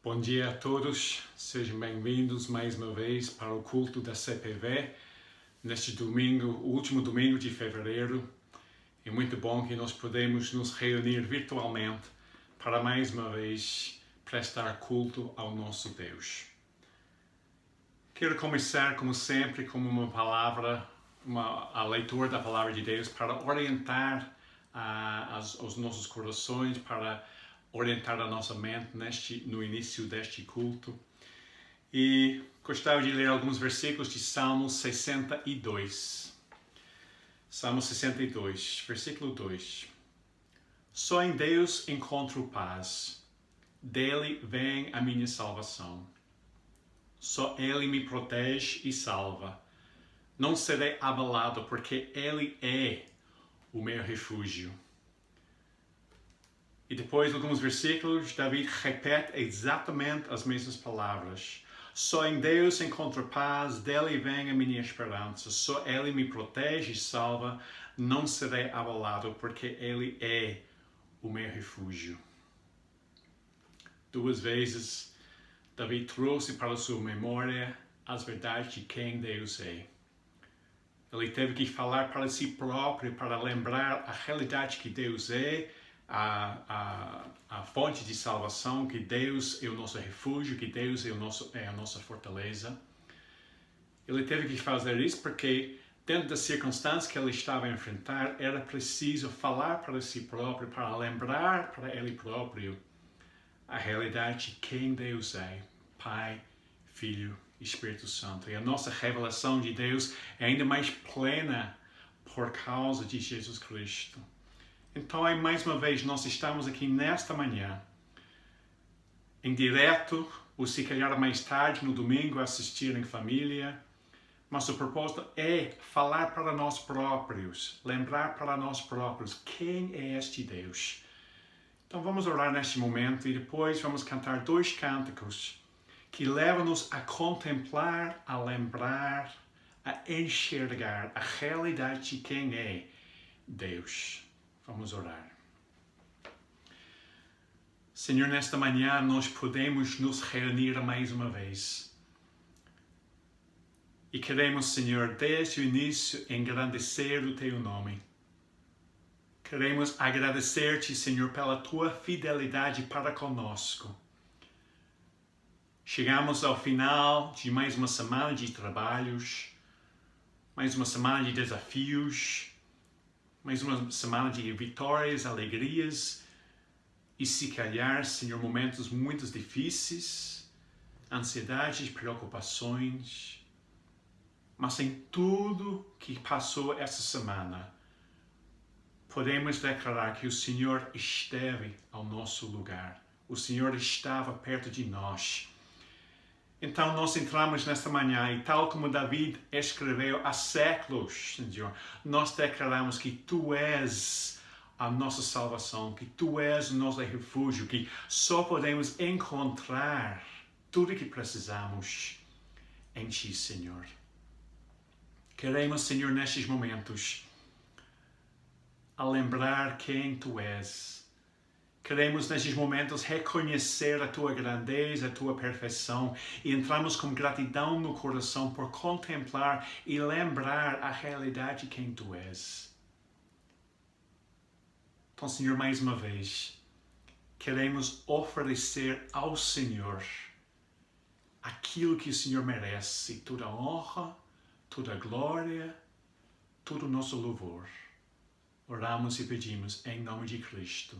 Bom dia a todos, sejam bem-vindos mais uma vez para o culto da CPV, neste domingo, o último domingo de fevereiro. É muito bom que nós podemos nos reunir virtualmente para mais uma vez prestar culto ao nosso Deus. Quero começar, como sempre, com uma palavra, a leitura da palavra de Deus para orientar os nossos corações, para orientar a nossa mente no início deste culto. E gostaria de ler alguns versículos de Salmo 62. Salmo 62, versículo 2. Só em Deus encontro paz, dele vem a minha salvação. Só Ele me protege e salva. Não serei abalado, porque Ele é o meu refúgio. E depois, alguns versículos, David repete exatamente as mesmas palavras. Só em Deus encontro paz, dele vem a minha esperança. Só Ele me protege e salva. Não serei abalado, porque Ele é o meu refúgio. Duas vezes, David trouxe para sua memória as verdades de quem Deus é. Ele teve que falar para si próprio, para lembrar a realidade que Deus é, a fonte de salvação, que Deus é o nosso refúgio, que Deus é a nossa fortaleza. Ele teve que fazer isso porque, dentro das circunstâncias que ele estava a enfrentar, era preciso falar para si próprio, para lembrar para ele próprio a realidade de quem Deus é, Pai, Filho e Espírito Santo. E a nossa revelação de Deus é ainda mais plena por causa de Jesus Cristo. Então, mais uma vez, nós estamos aqui nesta manhã, em direto, ou se calhar mais tarde, no domingo, assistir em família. Mas o propósito é falar para nós próprios, lembrar para nós próprios quem é este Deus. Então, vamos orar neste momento e depois vamos cantar dois cânticos que levam-nos a contemplar, a lembrar, a enxergar a realidade de quem é Deus. Vamos orar. Senhor, nesta manhã nós podemos nos reunir mais uma vez. E queremos, Senhor, desde o início, engrandecer o Teu nome. Queremos agradecer-te, Senhor, pela Tua fidelidade para conosco. Chegamos ao final de mais uma semana de trabalhos, mais uma semana de desafios, mais uma semana de vitórias, alegrias e, se calhar, Senhor, momentos muito difíceis, ansiedades, preocupações. Mas em tudo que passou essa semana, podemos declarar que o Senhor esteve ao nosso lugar. O Senhor estava perto de nós. Então nós entramos nesta manhã e, tal como David escreveu há séculos, Senhor, nós declaramos que Tu és a nossa salvação, que Tu és o nosso refúgio, que só podemos encontrar tudo o que precisamos em Ti, Senhor. Queremos, Senhor, nestes momentos, a lembrar quem Tu és. Queremos, nestes momentos, reconhecer a Tua grandeza, a Tua perfeição e entramos com gratidão no coração por contemplar e lembrar a realidade de quem Tu és. Então, Senhor, mais uma vez, queremos oferecer ao Senhor aquilo que o Senhor merece, toda a honra, toda a glória, todo o nosso louvor. Oramos e pedimos em nome de Cristo.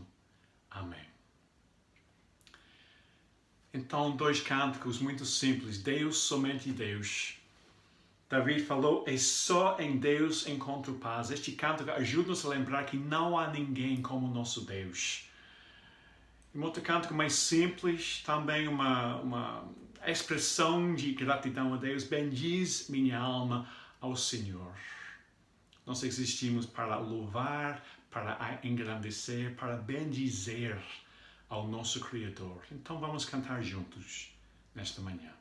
Amém. Então, dois cânticos muito simples. Deus, somente Deus. David falou, é só em Deus encontro paz. Este cântico ajuda-nos a lembrar que não há ninguém como nosso Deus. E um outro cântico mais simples, também uma expressão de gratidão a Deus. Bendiz minha alma ao Senhor. Nós existimos para louvar, para engrandecer, para bendizer ao nosso Criador. Então vamos cantar juntos nesta manhã.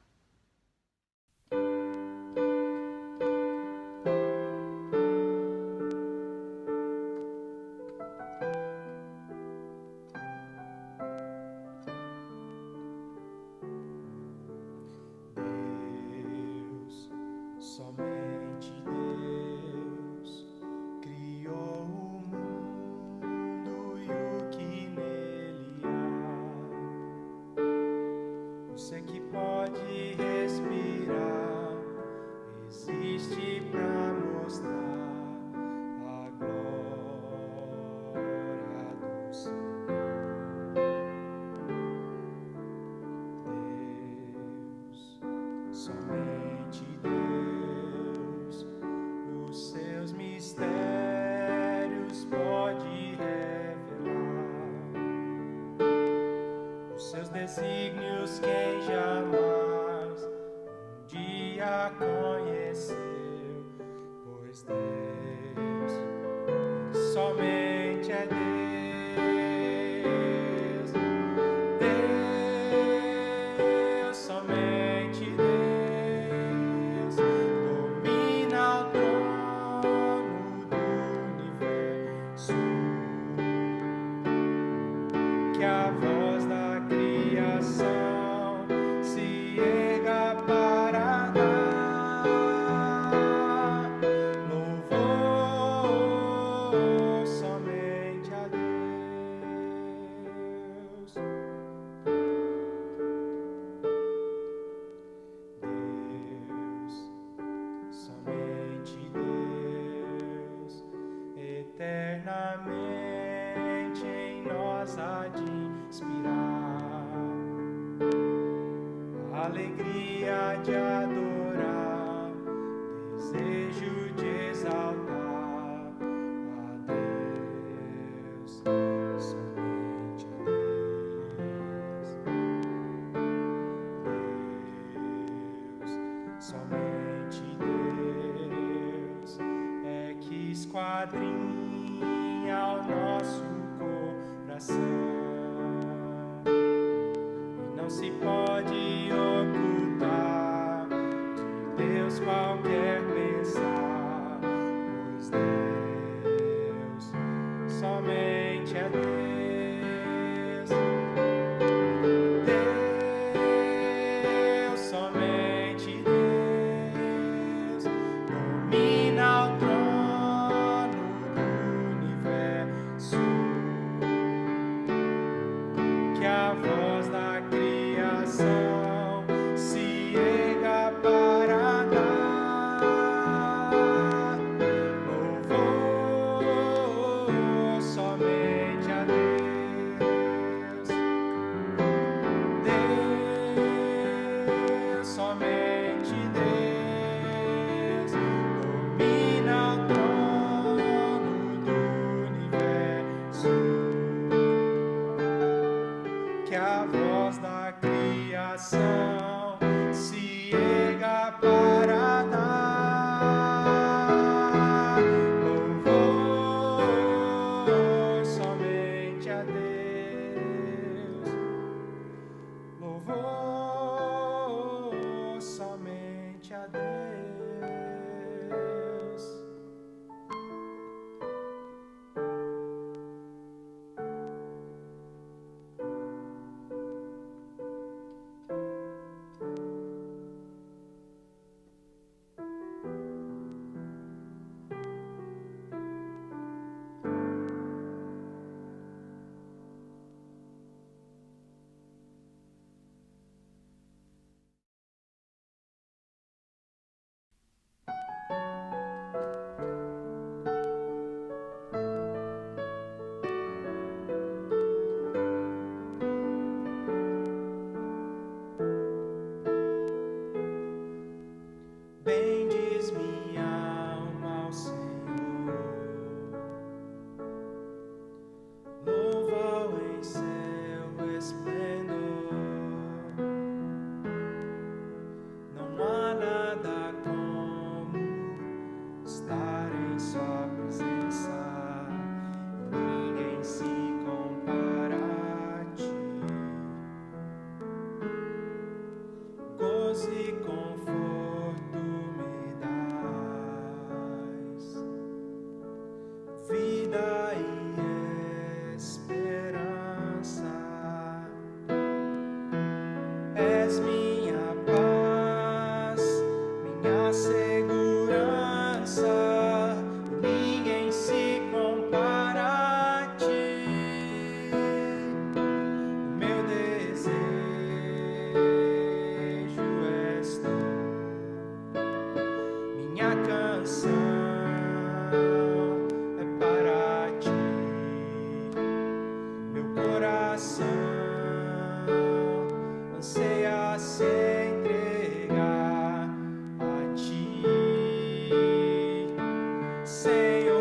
eternamente em nós há de inspirar a alegria de adorar, desejo de exaltar a Deus, somente a Deus, somente Deus é que esquadrinha o nosso coração. Não se pode ocultar de Deus qualquer pensar, pois Deus, somente é Deus. Deus, somente Deus, domina o trono do universo, que a voz da criação se erga para dar louvor somente a Deus. Deus, somente Deus, domina o trono do universo, que a voz da criação se erga para dar louvor somente a Deus, louvor somente a Deus. Bendiz minha alma ao Senhor, louva-o em seu esplendor. Não há nada como estar em sua presença, ninguém se compara a ti. Gozo e conforto me dás, vida e esperança. És minha paz, minha segurança, ninguém se compara a ti. Meu desejo és tu, minha canção é para ti. Meu coração anseia se entregar a ti, Senhor.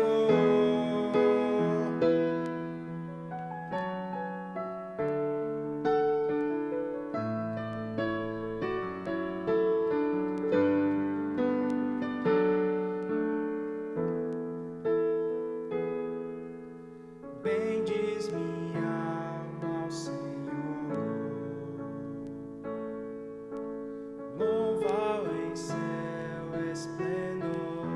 Bendiz minha alma ao Senhor, louva-o em seu esplendor.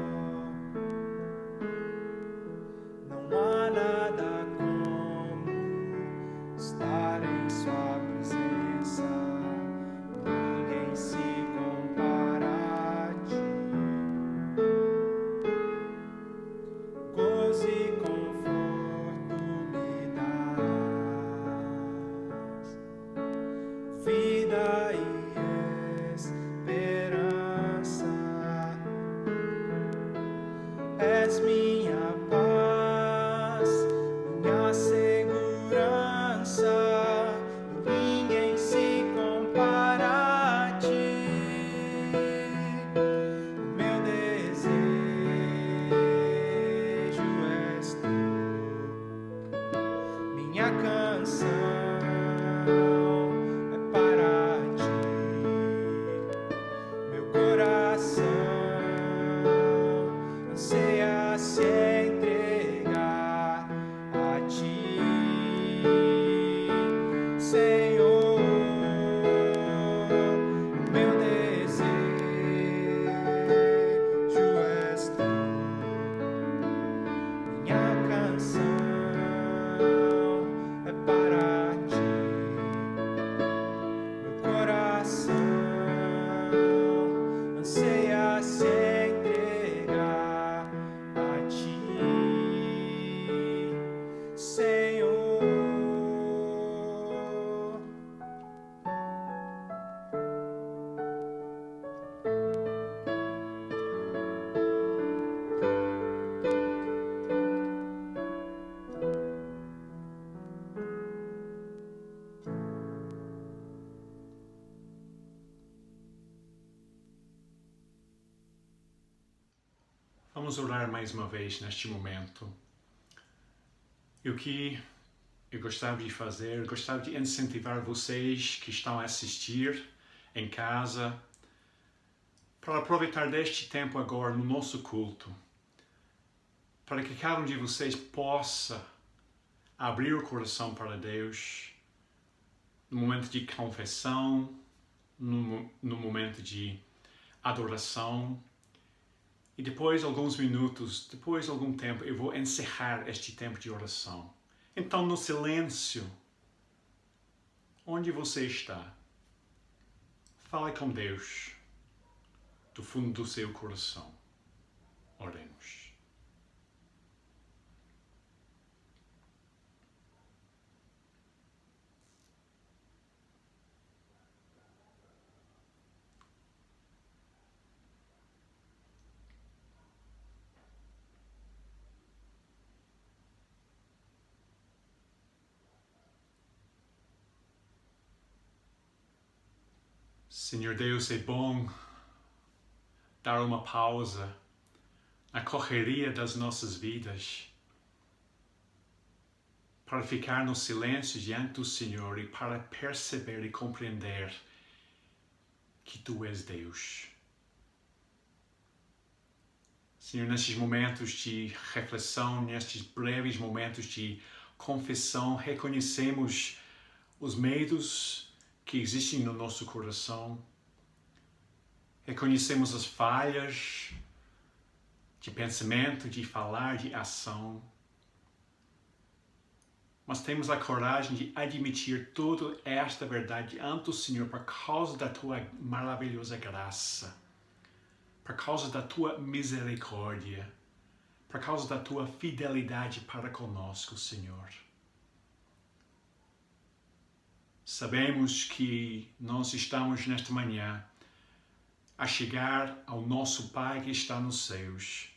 Não há nada como estar em sua presença, ninguém se compara a ti. Gozo e conforto me dás, vida e esperança. És minha paz, Vamos orar mais uma vez neste momento. E o que eu gostava de fazer, eu gostava de incentivar vocês que estão a assistir em casa para aproveitar deste tempo agora no nosso culto, para que cada um de vocês possa abrir o coração para Deus no momento de confissão, no momento de adoração. E depois, alguns minutos, depois algum tempo, eu vou encerrar este tempo de oração. Então, no silêncio, onde você está, fale com Deus do fundo do seu coração. Oremos. Senhor Deus, é bom dar uma pausa na correria das nossas vidas para ficar no silêncio diante do Senhor e para perceber e compreender que Tu és Deus. Senhor, nestes momentos de reflexão, nestes breves momentos de confissão, reconhecemos os medos que existem no nosso coração. Reconhecemos as falhas de pensamento, de falar, de ação. Mas temos a coragem de admitir toda esta verdade ante o Senhor por causa da Tua maravilhosa graça, por causa da Tua misericórdia, por causa da Tua fidelidade para conosco, Senhor. Sabemos que nós estamos nesta manhã a chegar ao nosso Pai que está nos céus.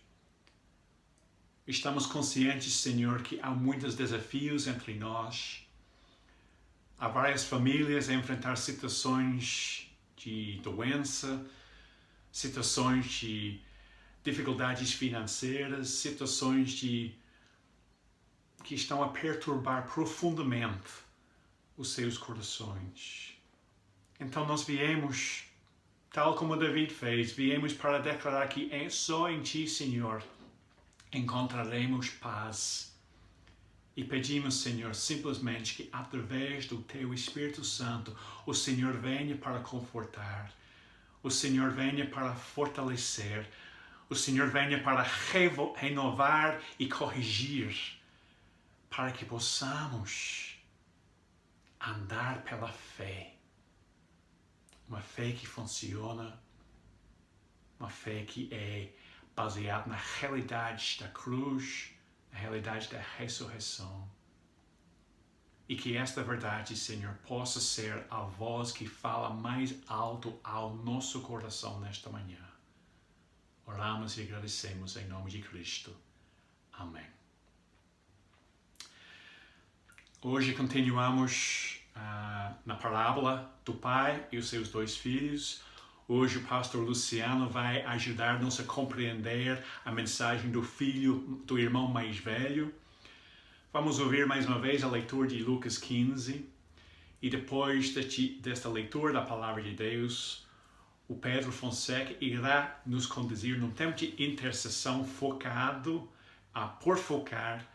Estamos conscientes, Senhor, que há muitos desafios entre nós. Há várias famílias a enfrentar situações de doença, situações de dificuldades financeiras, situações que estão a perturbar profundamente os seus corações. Então nós viemos, tal como David fez, viemos para declarar que só em Ti, Senhor, encontraremos paz. E pedimos, Senhor, simplesmente que através do Teu Espírito Santo, o Senhor venha para confortar, o Senhor venha para fortalecer, o Senhor venha para renovar e corrigir, para que possamos andar pela fé. Uma fé que funciona, uma fé que é baseada na realidade da cruz, na realidade da ressurreição. E que esta verdade, Senhor, possa ser a voz que fala mais alto ao nosso coração nesta manhã. Oramos e agradecemos em nome de Cristo. Amém. Hoje continuamos na parábola do pai e os seus dois filhos. Hoje o pastor Luciano vai ajudar-nos a compreender a mensagem do filho, do irmão mais velho. Vamos ouvir mais uma vez a leitura de Lucas 15 e depois desta leitura da palavra de Deus, o Pedro Fonseca irá nos conduzir num tempo de intercessão focado, por focar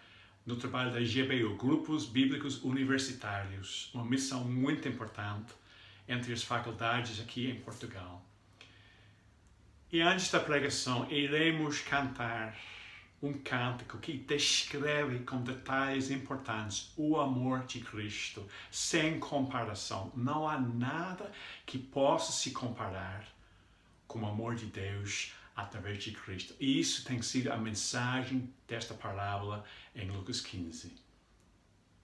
no trabalho da GBU, Grupos Bíblicos Universitários, uma missão muito importante entre as faculdades aqui em Portugal. E antes da pregação, iremos cantar um cântico que descreve com detalhes importantes o amor de Cristo, sem comparação. Não há nada que possa se comparar com o amor de Deus através de Cristo. E isso tem sido a mensagem desta parábola em Lucas 15.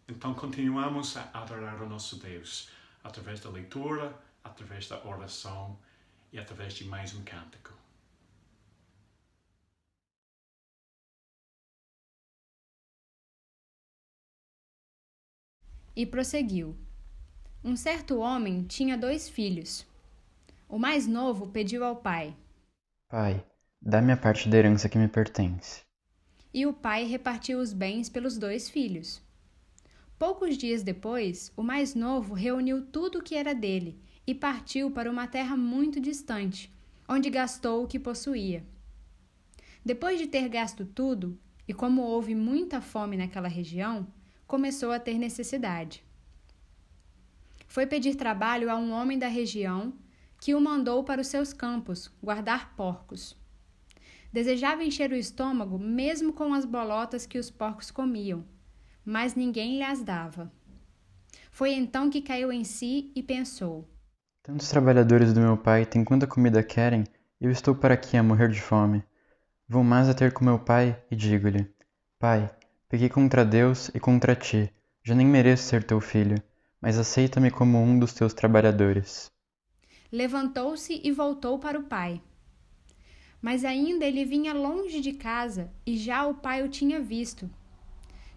Então continuamos a adorar o nosso Deus através da leitura, através da oração e através de mais um cântico. E prosseguiu. Um certo homem tinha 2 filhos. O mais novo pediu ao pai: Pai, Dá-me a parte da herança que me pertence. E o pai repartiu os bens pelos 2 filhos. Poucos dias depois, o mais novo reuniu tudo o que era dele e partiu para uma terra muito distante, onde gastou o que possuía. Depois de ter gasto tudo, e como houve muita fome naquela região, começou a ter necessidade. Foi pedir trabalho a um homem da região que o mandou para os seus campos guardar porcos. Desejava encher o estômago mesmo com as bolotas que os porcos comiam, mas ninguém lhe as dava. Foi então que caiu em si e pensou: Tantos trabalhadores do meu pai têm quanta comida querem, e eu estou para aqui a morrer de fome. Vou mais a ter com meu pai e digo-lhe: Pai, pequei contra Deus e contra ti, já nem mereço ser teu filho, mas aceita-me como um dos teus trabalhadores. Levantou-se e voltou para o pai. Mas ainda ele vinha longe de casa e já o pai o tinha visto.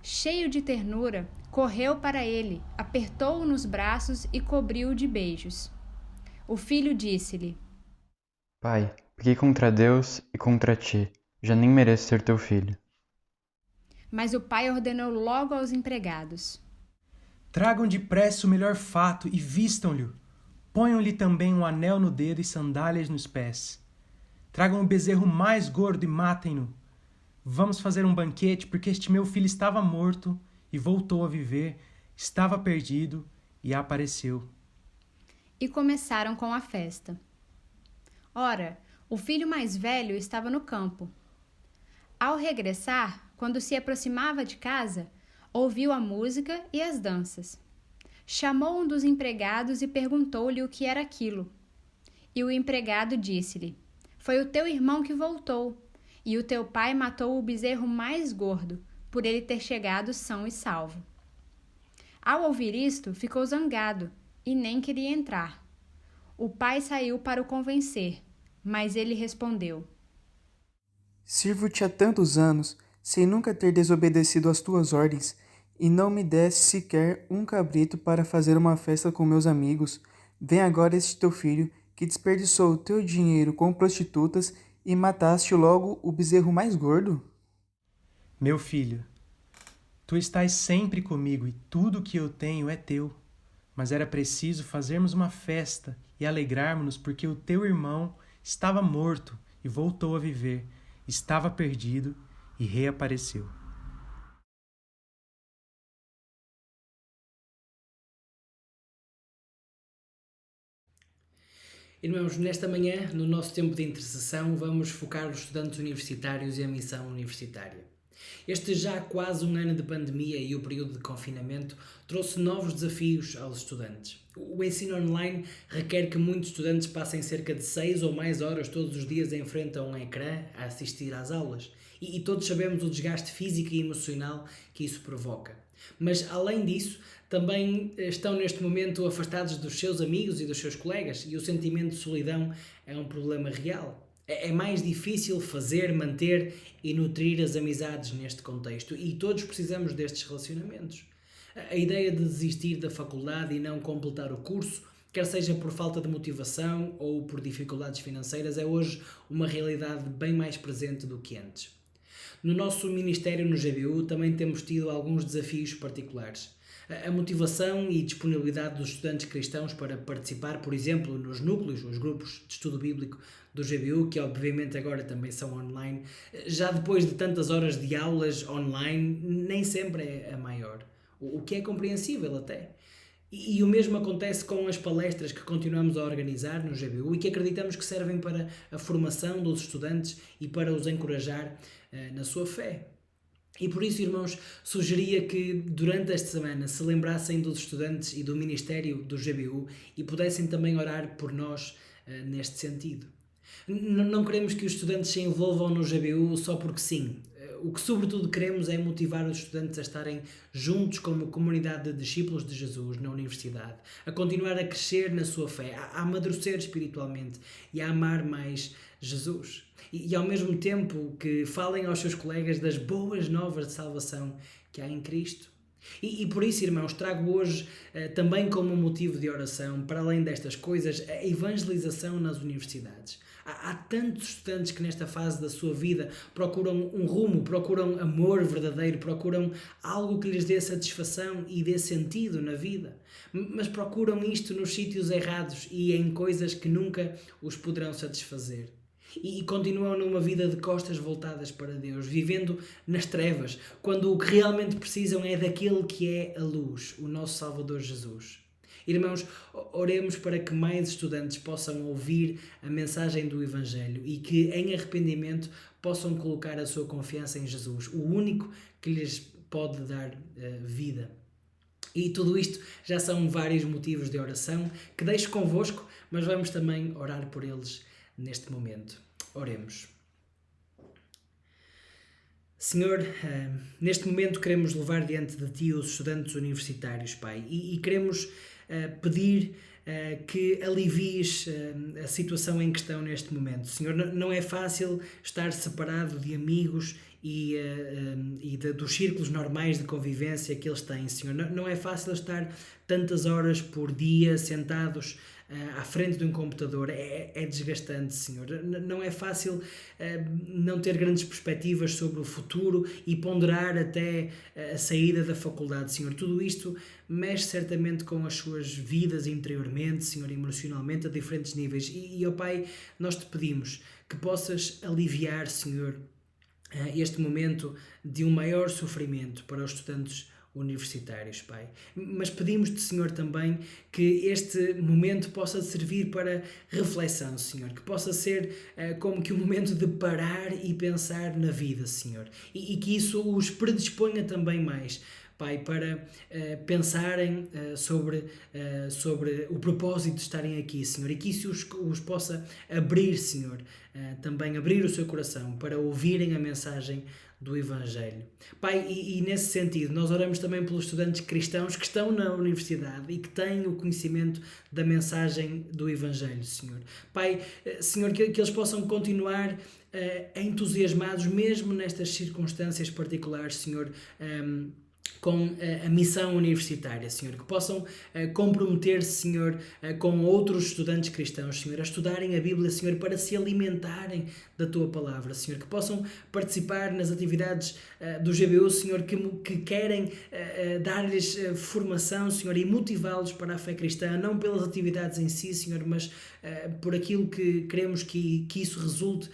Cheio de ternura, correu para ele, apertou-o nos braços e cobriu-o de beijos. O filho disse-lhe: Pai, pequei contra Deus e contra ti, já nem mereço ser teu filho. Mas o pai ordenou logo aos empregados: Tragam depressa o melhor fato e vistam-lhe. Ponham-lhe também um anel no dedo e sandálias nos pés. Tragam o bezerro mais gordo e matem-no. Vamos fazer um banquete, porque este meu filho estava morto e voltou a viver, estava perdido e apareceu. E começaram com a festa. Ora, o filho mais velho estava no campo. Ao regressar, quando se aproximava de casa, ouviu a música e as danças. Chamou um dos empregados e perguntou-lhe o que era aquilo. E o empregado disse-lhe: Foi o teu irmão que voltou, e o teu pai matou o bezerro mais gordo, por ele ter chegado são e salvo. Ao ouvir isto, ficou zangado e nem queria entrar. O pai saiu para o convencer, mas ele respondeu: Sirvo-te há tantos anos, sem nunca ter desobedecido às tuas ordens, e não me deste sequer um cabrito para fazer uma festa com meus amigos. Vem agora este teu filho, que desperdiçou o teu dinheiro com prostitutas, e mataste logo o bezerro mais gordo? Meu filho, tu estás sempre comigo e tudo o que eu tenho é teu. Mas era preciso fazermos uma festa e alegrarmos-nos porque o teu irmão estava morto e voltou a viver, estava perdido e reapareceu. Irmãos, nesta manhã, no nosso tempo de intercessão, vamos focar os estudantes universitários e a missão universitária. Este já quase um ano de pandemia e o período de confinamento trouxe novos desafios aos estudantes. O ensino online requer que muitos estudantes passem cerca de 6 ou mais horas todos os dias em frente a um ecrã a assistir às aulas. E todos sabemos o desgaste físico e emocional que isso provoca. Mas, além disso, também estão neste momento afastados dos seus amigos e dos seus colegas, e o sentimento de solidão é um problema real. É mais difícil fazer, manter e nutrir as amizades neste contexto, e todos precisamos destes relacionamentos. A ideia de desistir da faculdade e não completar o curso, quer seja por falta de motivação ou por dificuldades financeiras, é hoje uma realidade bem mais presente do que antes. No nosso ministério no GBU também temos tido alguns desafios particulares. A motivação e disponibilidade dos estudantes cristãos para participar, por exemplo, nos núcleos, os grupos de estudo bíblico do GBU, que obviamente agora também são online, já depois de tantas horas de aulas online, nem sempre é a maior, o que é compreensível até. E o mesmo acontece com as palestras que continuamos a organizar no GBU e que acreditamos que servem para a formação dos estudantes e para os encorajar na sua fé. E por isso, irmãos, sugeria que durante esta semana se lembrassem dos estudantes e do Ministério do GBU e pudessem também orar por nós neste sentido. Não queremos que os estudantes se envolvam no GBU só porque sim. O que sobretudo queremos é motivar os estudantes a estarem juntos como comunidade de discípulos de Jesus na universidade, a continuar a crescer na sua fé, a amadurecer espiritualmente e a amar mais Jesus. E ao mesmo tempo que falem aos seus colegas das boas novas de salvação que há em Cristo. E por isso, irmãos, trago hoje também como motivo de oração, para além destas coisas, a evangelização nas universidades. Há tantos estudantes que nesta fase da sua vida procuram um rumo, procuram amor verdadeiro, procuram algo que lhes dê satisfação e dê sentido na vida. Mas procuram isto nos sítios errados e em coisas que nunca os poderão satisfazer. E continuam numa vida de costas voltadas para Deus, vivendo nas trevas, quando o que realmente precisam é daquele que é a luz, o nosso Salvador Jesus. Irmãos, oremos para que mais estudantes possam ouvir a mensagem do Evangelho e que, em arrependimento, possam colocar a sua confiança em Jesus, o único que lhes pode dar vida. E tudo isto já são vários motivos de oração que deixo convosco, mas vamos também orar por eles neste momento. Oremos. Senhor, neste momento queremos levar diante de Ti os estudantes universitários, Pai, e queremos pedir que alivies a situação em que estão neste momento. Senhor, não é fácil estar separado de amigos e dos círculos normais de convivência que eles têm, Senhor. Não é fácil estar tantas horas por dia sentados à frente de um computador. É desgastante, Senhor. Não é fácil não ter grandes perspectivas sobre o futuro e ponderar até a saída da faculdade, Senhor. Tudo isto mexe certamente com as suas vidas interiormente, Senhor, emocionalmente, a diferentes níveis. Ó Pai, nós te pedimos que possas aliviar, Senhor, este momento de um maior sofrimento para os estudantes universitários, Pai. Mas pedimos-te, Senhor, também que este momento possa servir para reflexão, Senhor, que possa ser como que um momento de parar e pensar na vida, Senhor, e que isso os predisponha também mais, Pai, para pensarem sobre o propósito de estarem aqui, Senhor, e que isso os possa abrir, Senhor, também abrir o seu coração para ouvirem a mensagem do Evangelho. Pai, e nesse sentido, nós oramos também pelos estudantes cristãos que estão na universidade e que têm o conhecimento da mensagem do Evangelho, Senhor. Pai, Senhor, que eles possam continuar entusiasmados, mesmo nestas circunstâncias particulares, Senhor, com a missão universitária, Senhor, que possam comprometer-se, Senhor, com outros estudantes cristãos, Senhor, a estudarem a Bíblia, Senhor, para se alimentarem da Tua Palavra, Senhor, que possam participar nas atividades do GBU, Senhor, que querem dar-lhes formação, Senhor, e motivá-los para a fé cristã, não pelas atividades em si, Senhor, mas por aquilo que queremos que isso resulte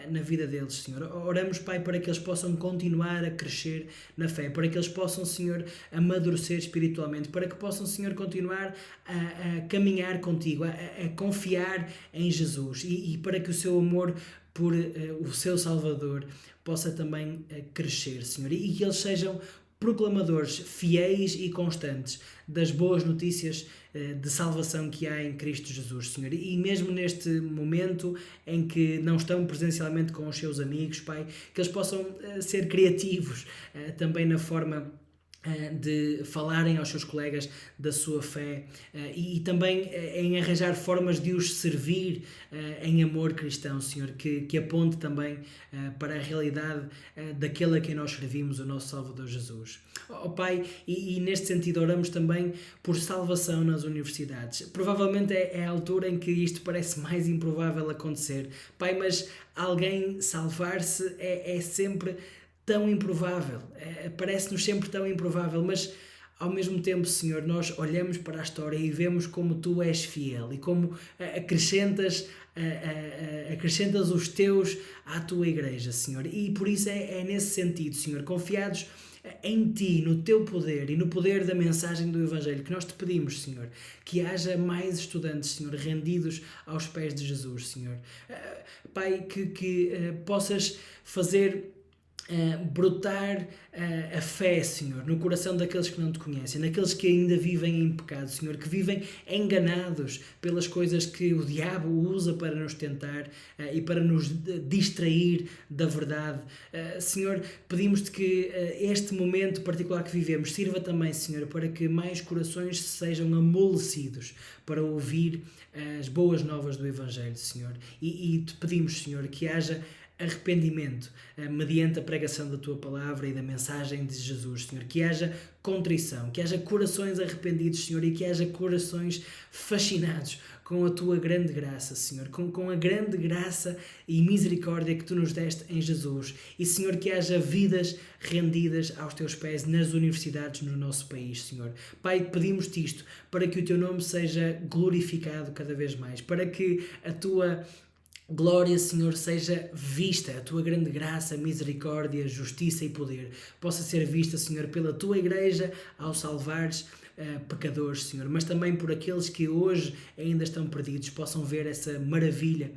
na vida deles, Senhor. Oramos, Pai, para que eles possam continuar a crescer na fé, para que eles possam, Senhor, amadurecer espiritualmente, para que possam, Senhor, continuar a caminhar contigo, a confiar em Jesus e para que o seu amor por o seu Salvador possa também crescer, Senhor, e que eles sejam proclamadores fiéis e constantes das boas notícias de salvação que há em Cristo Jesus, Senhor. E mesmo neste momento em que não estão presencialmente com os seus amigos, Pai, que eles possam ser criativos também na forma de falarem aos seus colegas da sua fé e também em arranjar formas de os servir em amor cristão, Senhor, que aponte também para a realidade daquele a quem nós servimos, o nosso Salvador Jesus. Pai, e neste sentido oramos também por salvação nas universidades. Provavelmente é a altura em que isto parece mais improvável acontecer, Pai, mas alguém salvar-se é sempre tão improvável, parece-nos sempre tão improvável, mas ao mesmo tempo, Senhor, nós olhamos para a história e vemos como Tu és fiel e como acrescentas os Teus à Tua Igreja, Senhor, e por isso é nesse sentido, Senhor, confiados em Ti, no Teu poder e no poder da mensagem do Evangelho, que nós Te pedimos, Senhor, que haja mais estudantes, Senhor, rendidos aos pés de Jesus, Senhor. Pai, que possas fazer brotar a fé, Senhor, no coração daqueles que não Te conhecem, naqueles que ainda vivem em pecado, Senhor, que vivem enganados pelas coisas que o diabo usa para nos tentar e para nos distrair da verdade. Senhor, pedimos-Te que este momento particular que vivemos sirva também, Senhor, para que mais corações sejam amolecidos para ouvir as boas novas do Evangelho, Senhor. E Te pedimos, Senhor, que haja arrependimento mediante a pregação da Tua Palavra e da mensagem de Jesus, Senhor. Que haja contrição, que haja corações arrependidos, Senhor, e que haja corações fascinados com a Tua grande graça, Senhor, com a grande graça e misericórdia que Tu nos deste em Jesus. E, Senhor, que haja vidas rendidas aos Teus pés nas universidades no nosso país, Senhor. Pai, pedimos-te isto para que o Teu nome seja glorificado cada vez mais, para que a Tua glória, Senhor, seja vista, a Tua grande graça, misericórdia, justiça e poder possa ser vista, Senhor, pela Tua Igreja ao salvares pecadores, Senhor, mas também por aqueles que hoje ainda estão perdidos, possam ver essa maravilha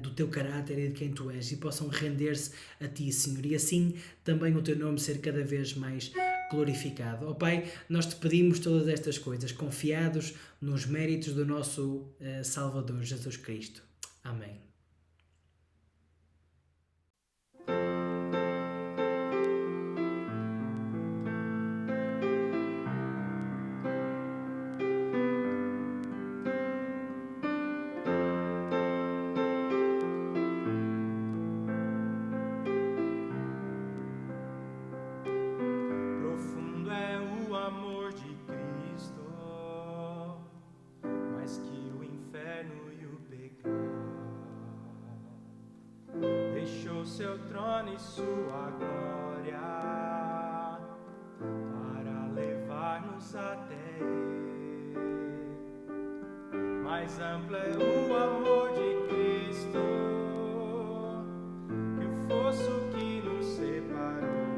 do Teu caráter e de quem Tu és e possam render-se a Ti, Senhor, e assim também o Teu nome ser cada vez mais glorificado. Ó Pai, nós Te pedimos todas estas coisas, confiados nos méritos do nosso Salvador, Jesus Cristo. Amém. Seu trono e sua glória para levar-nos até Ele. Mais amplo é o amor de Cristo que o fosso que nos separou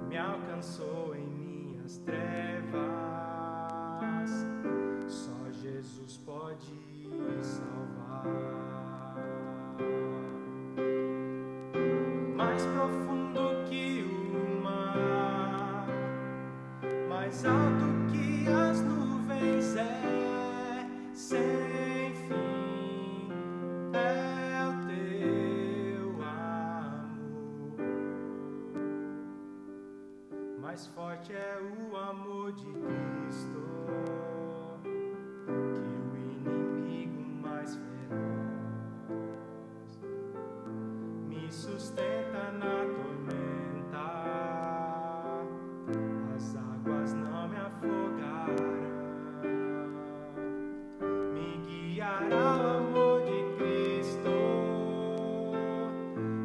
me alcançou em minhas trevas. Só Jesus pode salvar. Mais profundo que o mar, mais alto que as nuvens é, sem fim é o Teu amor. Mais forte é o amor de Cristo que o inimigo mais feroz. Me sustenta na tormenta, as águas não me afogarão. Me guiará o amor de Cristo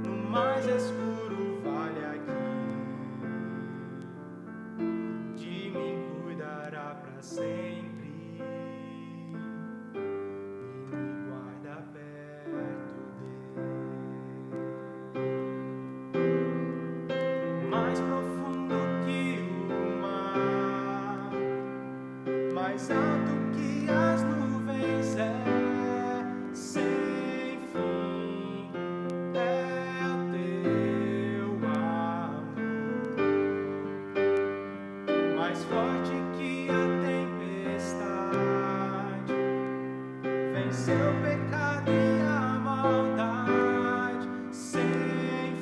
no mais escuro vale aqui. De mim cuidará para sempre. Mais profundo que o mar, mais alto que as nuvens é, sem fim é o Teu amor. Mais forte que a tempestade, venceu o pecado e a maldade, sem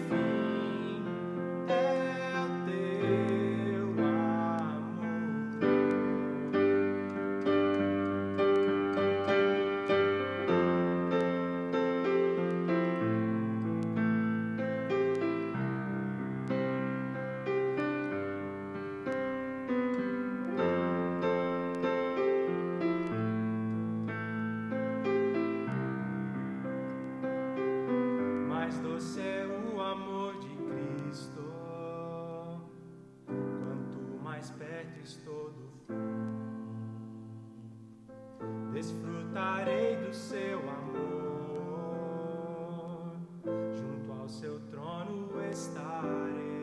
fim é o Teu amor. Mais doce é o amor de Cristo, quanto mais perto estou do fim. Desfrutarei do Seu amor, junto ao Seu trono estarei.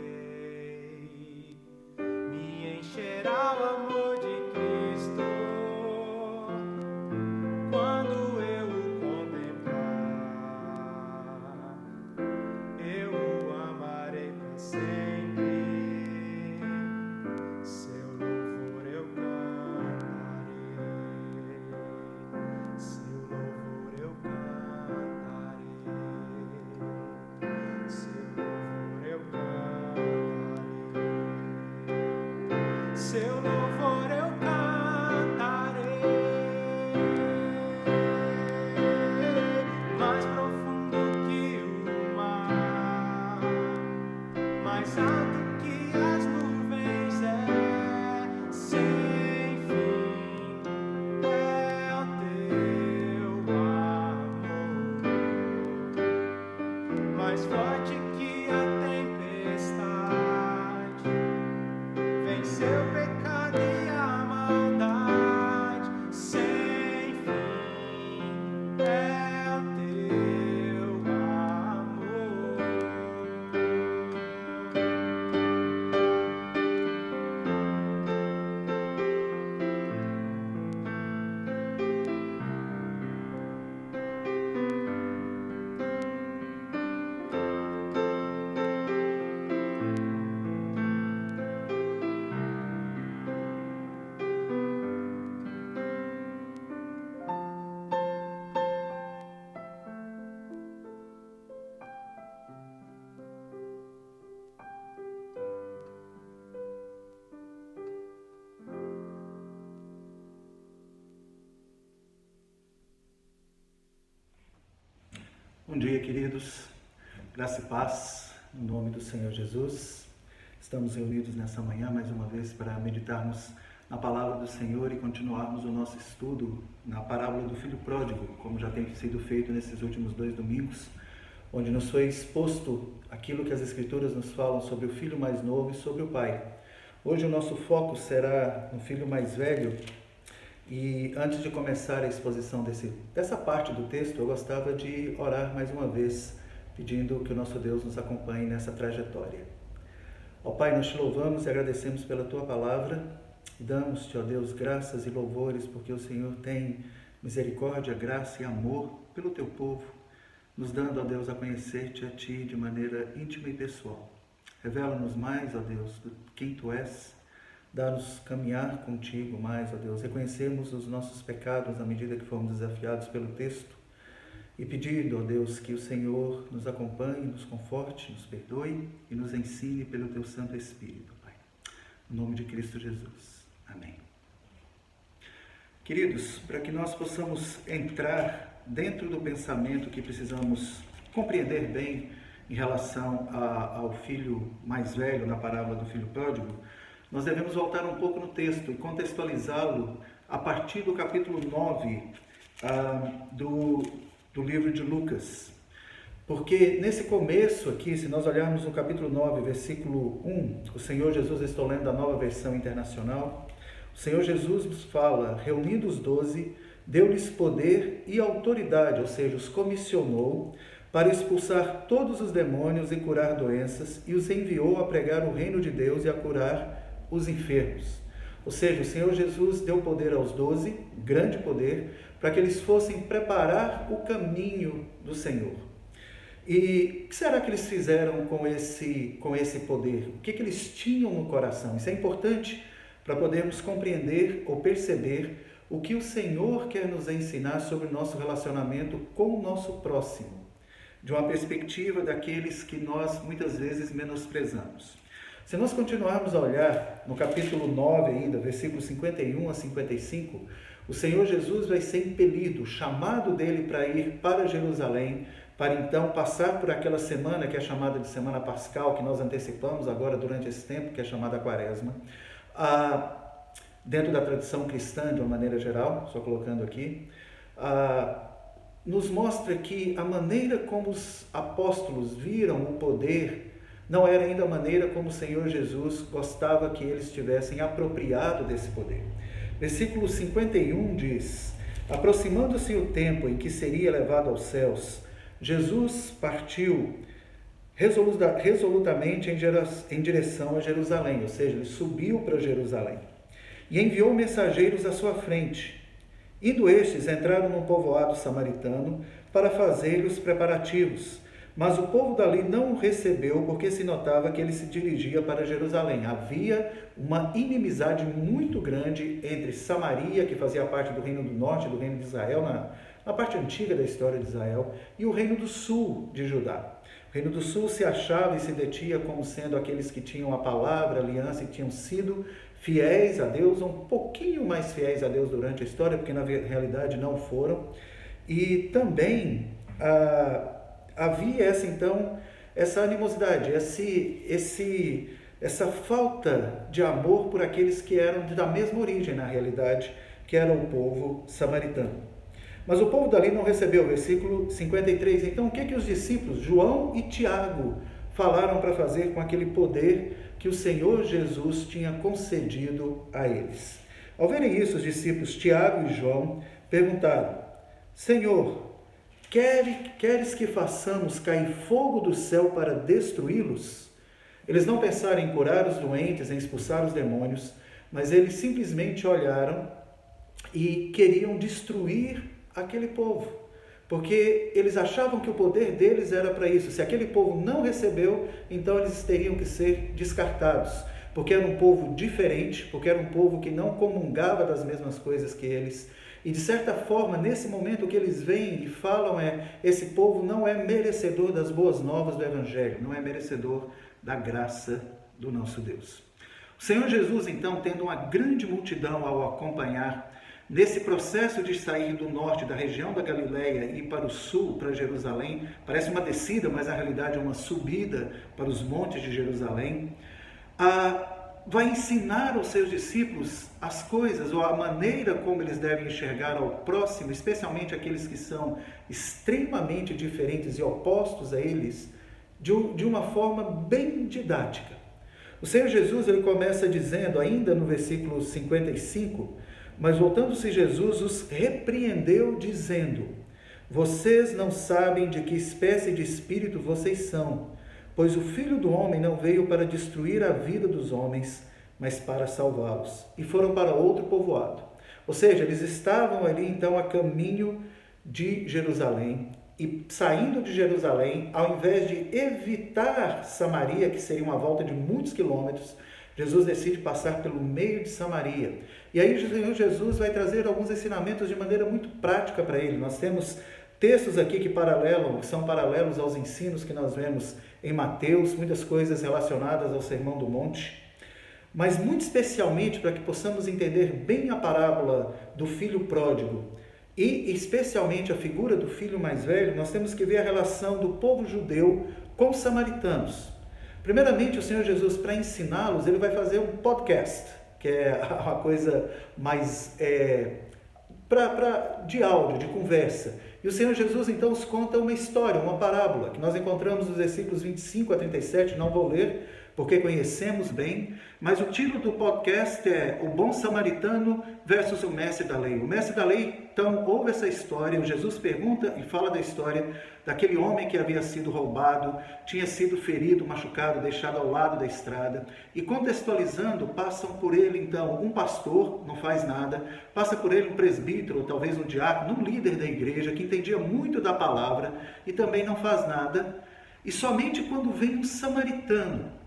Me encherá o amor de Cristo quando eu o contemplar. Eu o amarei para sempre, Seu louvor eu cantarei, Seu louvor eu cantarei, Seu louvor eu cantarei, Seu louvor eu cantarei. Mais profundo alto que as nuvens é sem fim, é o teu amor, mais forte que a tempestade, venceu o pecado e a maldade, sem fim, é o teu amor. Bom dia, queridos. Graça e paz, no nome do Senhor Jesus. Estamos reunidos nessa manhã, mais uma vez, para meditarmos na palavra do Senhor e continuarmos o nosso estudo na parábola do Filho Pródigo, como já tem sido feito nesses últimos 2 domingos, onde nos foi exposto aquilo que as Escrituras nos falam sobre o filho mais novo e sobre o pai. Hoje o nosso foco será no filho mais velho. E antes de começar a exposição dessa parte do texto, eu gostava de orar mais uma vez, pedindo que o nosso Deus nos acompanhe nessa trajetória. Ó Pai, nós te louvamos e agradecemos pela Tua palavra, e damos-te, ó Deus, graças e louvores, porque o Senhor tem misericórdia, graça e amor pelo Teu povo, nos dando, ó Deus, a conhecer-te a Ti de maneira íntima e pessoal. Revela-nos mais, ó Deus, de quem Tu és. Dá-nos caminhar contigo mais, ó Deus, reconhecermos os nossos pecados à medida que formos desafiados pelo texto e pedindo, ó Deus, que o Senhor nos acompanhe, nos conforte, nos perdoe e nos ensine pelo Teu Santo Espírito, Pai. Em nome de Cristo Jesus. Amém. Queridos, para que nós possamos entrar dentro do pensamento que precisamos compreender bem em relação ao filho mais velho, na parábola do filho pródigo, nós devemos voltar um pouco no texto e contextualizá-lo a partir do capítulo 9 do livro de Lucas. Porque nesse começo aqui, se nós olharmos no capítulo 9, versículo 1, o Senhor Jesus, estou lendo a Nova Versão Internacional, o Senhor Jesus nos fala, reunindo os 12, deu-lhes poder e autoridade, ou seja, os comissionou para expulsar todos os demônios e curar doenças, e os enviou a pregar o reino de Deus e a curar os enfermos. Ou seja, o Senhor Jesus deu poder aos 12, grande poder, para que eles fossem preparar o caminho do Senhor. E o que será que eles fizeram com esse poder? O que eles tinham no coração? Isso é importante para podermos compreender ou perceber o que o Senhor quer nos ensinar sobre o nosso relacionamento com o nosso próximo, de uma perspectiva daqueles que nós muitas vezes menosprezamos. Se nós continuarmos a olhar no capítulo 9 ainda, versículos 51 a 55, o Senhor Jesus vai ser impelido, chamado dele para ir para Jerusalém, para então passar por aquela semana que é chamada de Semana Pascal, que nós antecipamos agora durante esse tempo, que é chamada Quaresma, dentro da tradição cristã de uma maneira geral, só colocando aqui, nos mostra que a maneira como os apóstolos viram o poder não era ainda a maneira como o Senhor Jesus gostava que eles tivessem apropriado desse poder. Versículo 51 diz: aproximando-se o tempo em que seria levado aos céus, Jesus partiu resolutamente em direção a Jerusalém, ou seja, ele subiu para Jerusalém, e enviou mensageiros à sua frente. Indo estes, entraram no povoado samaritano para fazer-lhe os preparativos. Mas o povo dali não o recebeu, porque se notava que ele se dirigia para Jerusalém. Havia uma inimizade muito grande entre Samaria, que fazia parte do reino do norte, do reino de Israel, na parte antiga da história de Israel, e o reino do sul de Judá. O reino do sul se achava e se detinha como sendo aqueles que tinham a palavra, a aliança, e tinham sido fiéis a Deus, um pouquinho mais fiéis a Deus durante a história, porque na realidade não foram. E também havia essa animosidade, essa falta de amor por aqueles que eram da mesma origem, na realidade, que era o povo samaritano. Mas o povo dali não recebeu, versículo 53. Então, o que os discípulos, João e Tiago, falaram para fazer com aquele poder que o Senhor Jesus tinha concedido a eles? Ao verem isso, os discípulos Tiago e João perguntaram: Senhor, queres que façamos cair fogo do céu para destruí-los? Eles não pensaram em curar os doentes, em expulsar os demônios, mas eles simplesmente olharam e queriam destruir aquele povo, porque eles achavam que o poder deles era para isso. Se aquele povo não recebeu, então eles teriam que ser descartados, porque era um povo diferente, porque era um povo que não comungava das mesmas coisas que eles. E de certa forma, nesse momento, o que eles veem e falam esse povo não é merecedor das boas novas do Evangelho, não é merecedor da graça do nosso Deus. O Senhor Jesus, então, tendo uma grande multidão ao acompanhar, nesse processo de sair do norte, da região da Galileia, e ir para o sul, para Jerusalém, parece uma descida, mas na realidade é uma subida para os montes de Jerusalém, vai ensinar aos seus discípulos as coisas, ou a maneira como eles devem enxergar ao próximo, especialmente aqueles que são extremamente diferentes e opostos a eles, de uma forma bem didática. O Senhor Jesus, ele começa dizendo, ainda no versículo 55, mas voltando-se Jesus, os repreendeu, dizendo: vocês não sabem de que espécie de espírito vocês são, pois o Filho do Homem não veio para destruir a vida dos homens, mas para salvá-los. E foram para outro povoado. Ou seja, eles estavam ali então a caminho de Jerusalém, e saindo de Jerusalém, ao invés de evitar Samaria, que seria uma volta de muitos quilômetros, Jesus decide passar pelo meio de Samaria. E aí o Senhor Jesus vai trazer alguns ensinamentos de maneira muito prática para ele. Nós temos textos aqui que são paralelos aos ensinos que nós vemos em Mateus, muitas coisas relacionadas ao Sermão do Monte. Mas muito especialmente para que possamos entender bem a parábola do filho pródigo e especialmente a figura do filho mais velho, nós temos que ver a relação do povo judeu com os samaritanos. Primeiramente, o Senhor Jesus, para ensiná-los, ele vai fazer um podcast, que é uma coisa mais de áudio, de conversa. E o Senhor Jesus, então, nos conta uma história, uma parábola, que nós encontramos nos versículos 25 a 37, não vou ler, porque conhecemos bem, mas o título do podcast é O Bom Samaritano versus o Mestre da Lei. O Mestre da Lei, então, ouve essa história, Jesus pergunta e fala da história daquele homem que havia sido roubado, tinha sido ferido, machucado, deixado ao lado da estrada, e contextualizando, passam por ele, então, um pastor, não faz nada, passa por ele um presbítero, ou talvez um diácono, um líder da igreja, que entendia muito da palavra, e também não faz nada, e somente quando vem um samaritano,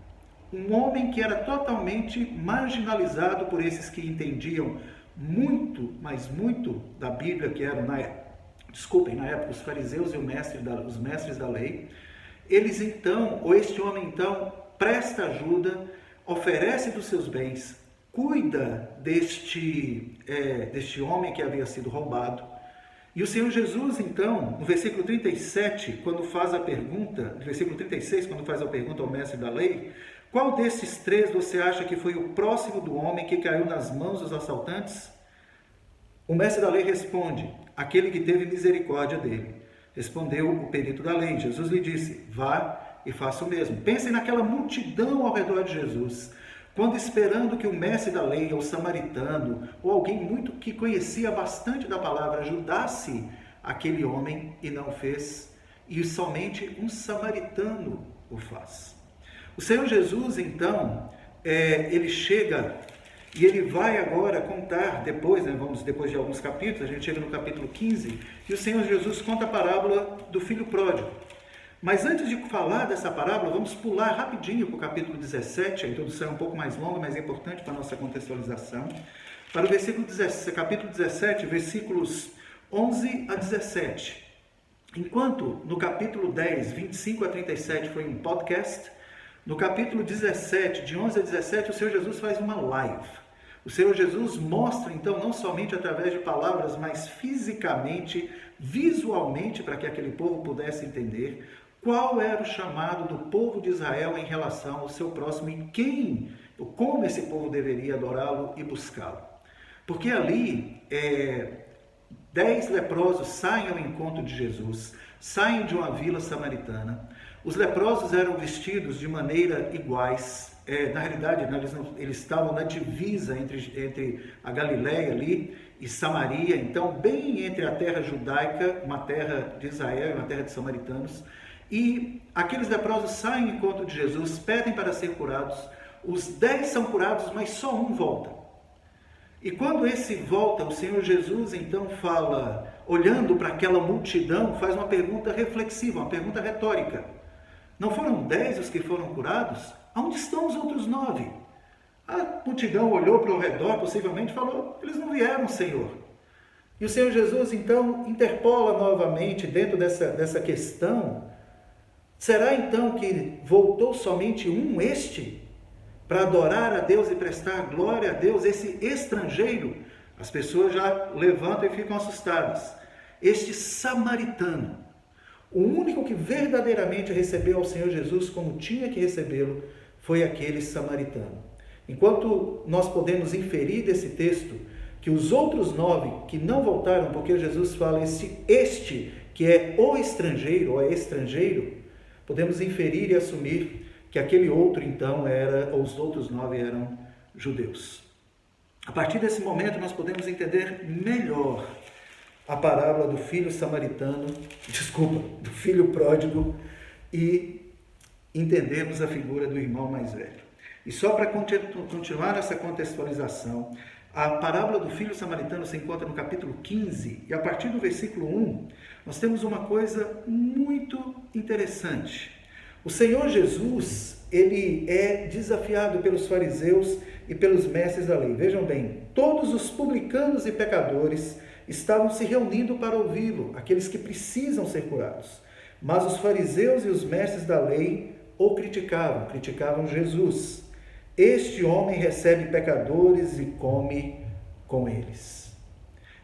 um homem que era totalmente marginalizado por esses que entendiam muito, mas muito da Bíblia, que eram, na época, os fariseus e os mestres da lei, eles então, ou este homem então, presta ajuda, oferece dos seus bens, cuida deste homem que havia sido roubado. E o Senhor Jesus, então, no versículo 37, quando faz a pergunta, no versículo 36, quando faz a pergunta ao mestre da lei, qual desses três você acha que foi o próximo do homem que caiu nas mãos dos assaltantes? O mestre da lei responde: aquele que teve misericórdia dele. Respondeu o perito da lei. Jesus lhe disse: vá e faça o mesmo. Pensem naquela multidão ao redor de Jesus, quando esperando que o mestre da lei, ou samaritano, ou alguém muito que conhecia bastante da palavra, ajudasse aquele homem, e não fez. E somente um samaritano o faz. O Senhor Jesus, então, ele chega e ele vai agora contar, depois de alguns capítulos, a gente chega no capítulo 15, e o Senhor Jesus conta a parábola do filho pródigo. Mas antes de falar dessa parábola, vamos pular rapidinho para o capítulo 17, a introdução é um pouco mais longa, mas é importante para a nossa contextualização, para o capítulo 17, versículos 11 a 17. Enquanto no capítulo 10, 25 a 37 foi um podcast, no capítulo 17, de 11 a 17, o Senhor Jesus faz uma live. O Senhor Jesus mostra, então, não somente através de palavras, mas fisicamente, visualmente, para que aquele povo pudesse entender, qual era o chamado do povo de Israel em relação ao seu próximo e como esse povo deveria adorá-lo e buscá-lo. Porque ali, 10 leprosos saem ao encontro de Jesus, saem de uma vila samaritana. Os leprosos eram vestidos de maneira iguais. Na realidade, eles estavam na divisa entre a Galiléia ali e Samaria, então bem entre a terra judaica, uma terra de Israel e uma terra de samaritanos. E aqueles leprosos saem ao encontro de Jesus, pedem para ser curados. Os 10 são curados, mas só um volta. E quando esse volta, o Senhor Jesus então fala, olhando para aquela multidão, faz uma pergunta reflexiva, uma pergunta retórica. Não foram 10 os que foram curados? Onde estão os outros 9? A multidão olhou para o redor, possivelmente falou, eles não vieram, Senhor. E o Senhor Jesus então interpola novamente dentro dessa questão. Será então que voltou somente um, para adorar a Deus e prestar glória a Deus, esse estrangeiro? As pessoas já levantam e ficam assustadas. Este samaritano, o único que verdadeiramente recebeu ao Senhor Jesus como tinha que recebê-lo, foi aquele samaritano. Enquanto nós podemos inferir desse texto que os outros 9 que não voltaram, porque Jesus fala este que é o estrangeiro, ou é estrangeiro, podemos inferir e assumir que aquele outro então ou os outros 9 eram judeus. A partir desse momento nós podemos entender melhor a parábola do filho do filho pródigo e entendermos a figura do irmão mais velho. E só para continuar essa contextualização, a parábola do filho samaritano se encontra no capítulo 15, e a partir do versículo 1, nós temos uma coisa muito interessante. O Senhor Jesus, ele é desafiado pelos fariseus e pelos mestres da lei. Vejam bem, todos os publicanos e pecadores estavam se reunindo para ouvi-lo, aqueles que precisam ser curados. Mas os fariseus e os mestres da lei o criticavam Jesus. Este homem recebe pecadores e come com eles.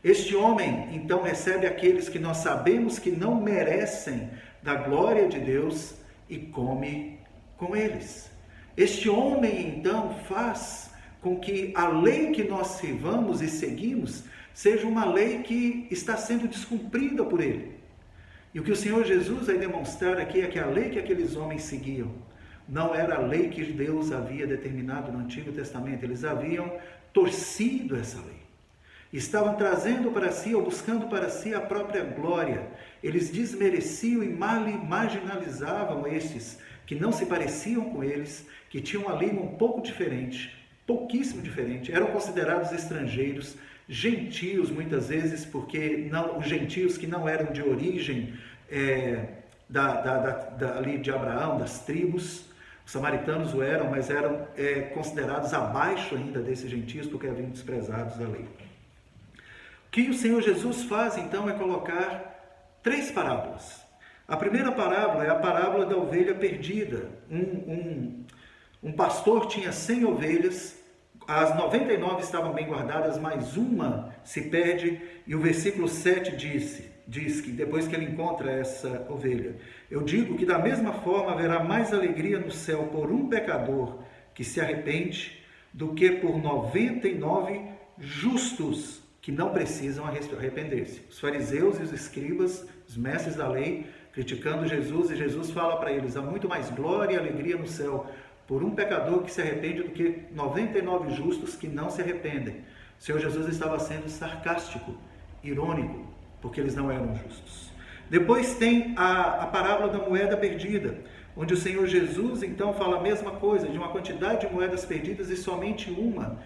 Este homem, então, recebe aqueles que nós sabemos que não merecem da glória de Deus e come com eles. Este homem, então, faz com que a lei que nós sirvamos e seguimos seja uma lei que está sendo descumprida por ele. E o que o Senhor Jesus vai demonstrar aqui é que a lei que aqueles homens seguiam não era a lei que Deus havia determinado no Antigo Testamento. Eles haviam torcido essa lei. Estavam trazendo para si, ou buscando para si, a própria glória. Eles desmereciam e marginalizavam estes que não se pareciam com eles, que tinham uma língua um pouco diferente, pouquíssimo diferente, eram considerados estrangeiros, gentios muitas vezes, porque os gentios que não eram de origem ali de Abraão, das tribos. Os samaritanos o eram, mas eram considerados abaixo ainda desses gentios, porque haviam desprezados a lei. O que o Senhor Jesus faz, então, é colocar 3 parábolas. A primeira parábola é a parábola da ovelha perdida. Um pastor tinha 100 ovelhas, as 99 estavam bem guardadas, mas uma se perde, e o versículo 7 diz que depois que ele encontra essa ovelha, eu digo que da mesma forma haverá mais alegria no céu por um pecador que se arrepende do que por 99 justos que não precisam arrepender-se. Os fariseus e os escribas, os mestres da lei, criticando Jesus, e Jesus fala para eles, há muito mais glória e alegria no céu por um pecador que se arrepende do que 99 justos que não se arrependem. O Senhor Jesus estava sendo sarcástico, irônico, porque eles não eram justos. Depois tem a parábola da moeda perdida, onde o Senhor Jesus então fala a mesma coisa, de uma quantidade de moedas perdidas e somente uma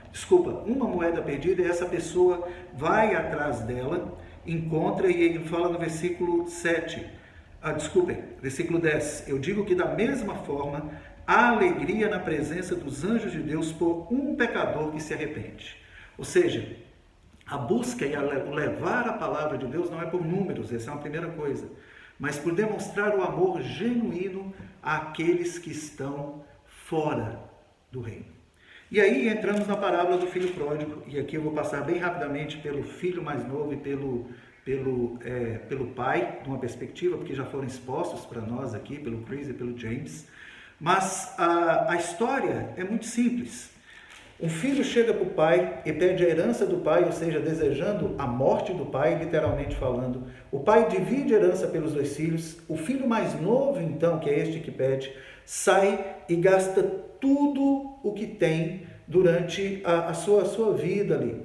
moeda perdida, e essa pessoa vai atrás dela, encontra, e ele fala no versículo 10, eu digo que da mesma forma há alegria na presença dos anjos de Deus por um pecador que se arrepende. Ou seja, a busca e o levar a palavra de Deus não é por números, essa é uma primeira coisa, mas por demonstrar o amor genuíno àqueles que estão fora do reino. E aí entramos na parábola do filho pródigo, e aqui eu vou passar bem rapidamente pelo filho mais novo e pelo pelo pai, de uma perspectiva, porque já foram expostos para nós aqui, pelo Chris e pelo James. Mas a história é muito simples. Um filho chega para o pai e pede a herança do pai, ou seja, desejando a morte do pai, literalmente falando. O pai divide a herança pelos 2 filhos. O filho mais novo, então, que é este que pede, sai e gasta tudo o que tem durante a sua vida ali.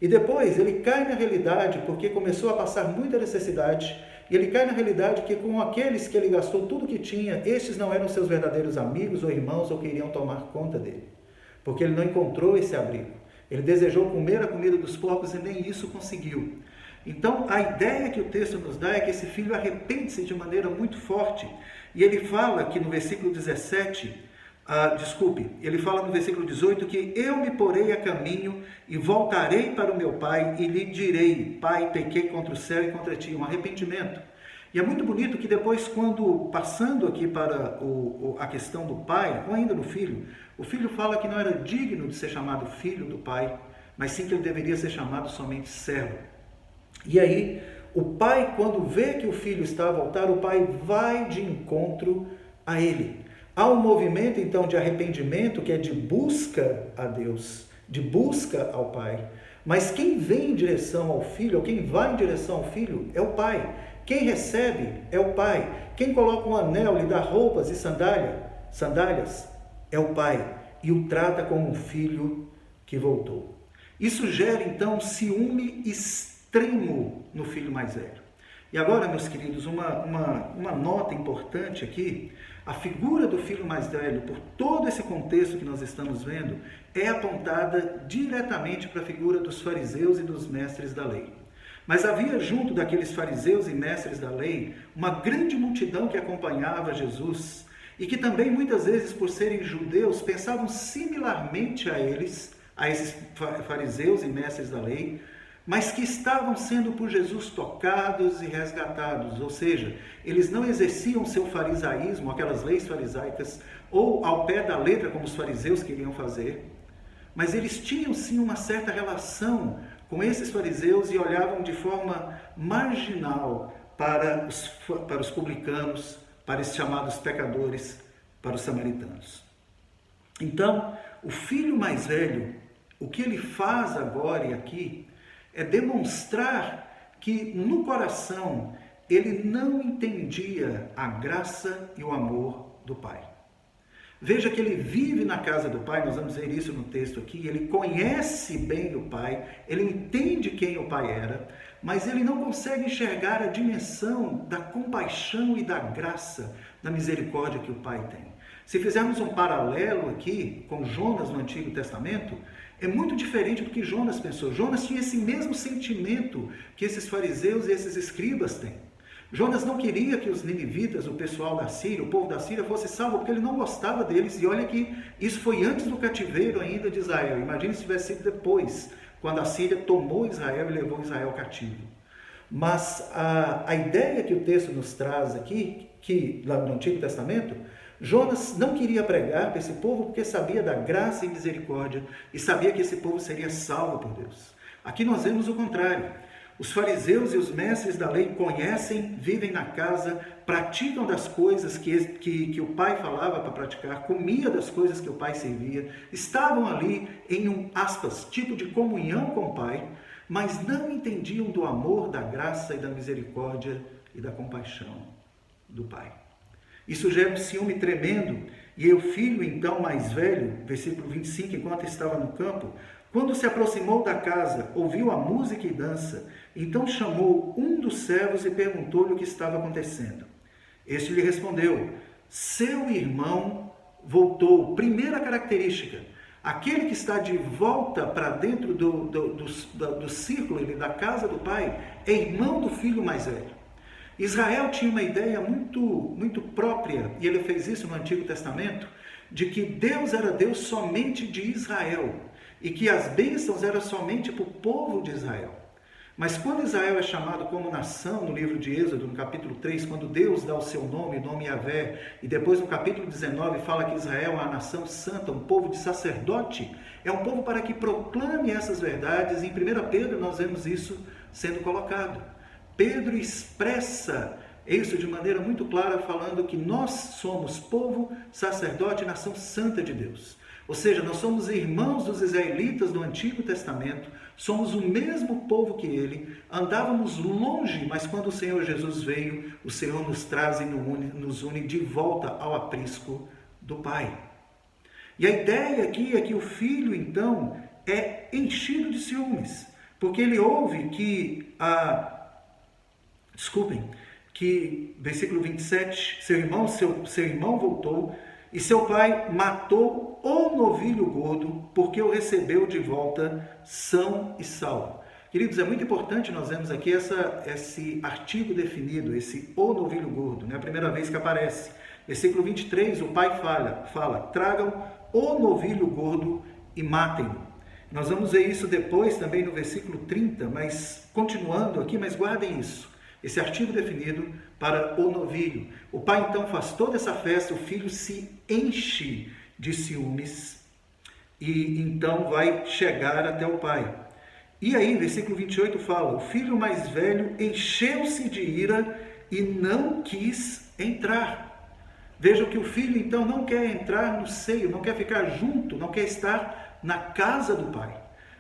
E depois ele cai na realidade, porque começou a passar muita necessidade, e ele cai na realidade que com aqueles que ele gastou tudo que tinha, estes não eram seus verdadeiros amigos ou irmãos ou que iriam tomar conta dele. Porque ele não encontrou esse abrigo. Ele desejou comer a comida dos porcos e nem isso conseguiu. Então, a ideia que o texto nos dá é que esse filho arrepende-se de maneira muito forte. E ele fala que no versículo 17, ele fala no versículo 18 que eu me porei a caminho e voltarei para o meu pai e lhe direi, pai, pequei contra o céu e contra ti, um arrependimento. E é muito bonito que depois, quando passando aqui para a questão do pai, ou ainda do filho, o filho fala que não era digno de ser chamado filho do pai, mas sim que ele deveria ser chamado somente servo. E aí, o pai, quando vê que o filho está a voltar, o pai vai de encontro a ele. Há um movimento, então, de arrependimento, que é de busca a Deus, de busca ao pai. Mas quem vem em direção ao filho, ou quem vai em direção ao filho, é o pai. Quem recebe é o pai. Quem coloca um anel, lhe dá roupas e sandálias, é o pai. E o trata como um filho que voltou. Isso gera, então, um ciúme extremo no filho mais velho. E agora, meus queridos, uma nota importante aqui. A figura do filho mais velho, por todo esse contexto que nós estamos vendo, é apontada diretamente para a figura dos fariseus e dos mestres da lei. Mas havia junto daqueles fariseus e mestres da lei uma grande multidão que acompanhava Jesus e que também muitas vezes, por serem judeus, pensavam similarmente a esses fariseus e mestres da lei, mas que estavam sendo por Jesus tocados e resgatados, ou seja, eles não exerciam seu farisaísmo, aquelas leis farisaicas, ou ao pé da letra como os fariseus queriam fazer, mas eles tinham sim uma certa relação com esses fariseus e olhavam de forma marginal para os publicanos, para os chamados pecadores, para os samaritanos. Então, o filho mais velho, o que ele faz agora e aqui, é demonstrar que no coração ele não entendia a graça e o amor do Pai. Veja que ele vive na casa do Pai, nós vamos ver isso no texto aqui, ele conhece bem o Pai, ele entende quem o Pai era, mas ele não consegue enxergar a dimensão da compaixão e da graça, da misericórdia que o Pai tem. Se fizermos um paralelo aqui com Jonas no Antigo Testamento, é muito diferente do que Jonas pensou. Jonas tinha esse mesmo sentimento que esses fariseus e esses escribas têm. Jonas não queria que os ninivitas, o pessoal da Síria, o povo da Síria fosse salvo, porque ele não gostava deles. E olha que isso foi antes do cativeiro ainda de Israel. Imagine se tivesse sido depois, quando a Síria tomou Israel e levou Israel cativo. Mas a ideia que o texto nos traz aqui, que lá no Antigo Testamento, Jonas não queria pregar para esse povo porque sabia da graça e misericórdia e sabia que esse povo seria salvo por Deus. Aqui nós vemos o contrário. Os fariseus e os mestres da lei conhecem, vivem na casa, praticam das coisas que o pai falava para praticar, comia das coisas que o pai servia, estavam ali em um, aspas, tipo de comunhão com o pai, mas não entendiam do amor, da graça e da misericórdia e da compaixão do pai. Isso gera um ciúme tremendo, e o filho, então, mais velho, versículo 25, enquanto estava no campo, quando se aproximou da casa, ouviu a música e dança, então chamou um dos servos e perguntou-lhe o que estava acontecendo. Este lhe respondeu, seu irmão voltou. Primeira característica, aquele que está de volta para dentro do círculo da casa do pai, é irmão do filho mais velho. Israel tinha uma ideia muito própria, e ele fez isso no Antigo Testamento, de que Deus era Deus somente de Israel, e que as bênçãos eram somente para o povo de Israel. Mas quando Israel é chamado como nação, no livro de Êxodo, no capítulo 3, quando Deus dá o seu nome, o nome Yahvé, e depois no capítulo 19 fala que Israel é uma nação santa, um povo de sacerdote, é um povo para que proclame essas verdades, e em 1 Pedro nós vemos isso sendo colocado. Pedro expressa isso de maneira muito clara, falando que nós somos povo, sacerdote e nação santa de Deus. Ou seja, nós somos irmãos dos israelitas do Antigo Testamento, somos o mesmo povo que ele, andávamos longe, mas quando o Senhor Jesus veio, o Senhor nos traz e nos une de volta ao aprisco do Pai. E a ideia aqui é que o filho, então, é enchido de ciúmes, porque ele ouve que que, versículo 27, seu irmão voltou e seu pai matou o novilho gordo porque o recebeu de volta são e salvo. Queridos, é muito importante nós vemos aqui esse artigo definido, esse o novilho gordo, é a primeira vez que aparece. Versículo 23, o pai fala, tragam o novilho gordo e matem-no. Nós vamos ver isso depois também no versículo 30, mas continuando aqui, mas guardem isso. Esse artigo definido para o novilho. O pai então faz toda essa festa, o filho se enche de ciúmes e então vai chegar até o pai. E aí, versículo 28 fala, o filho mais velho encheu-se de ira e não quis entrar. Vejam que o filho então não quer entrar no seio, não quer ficar junto, não quer estar na casa do pai.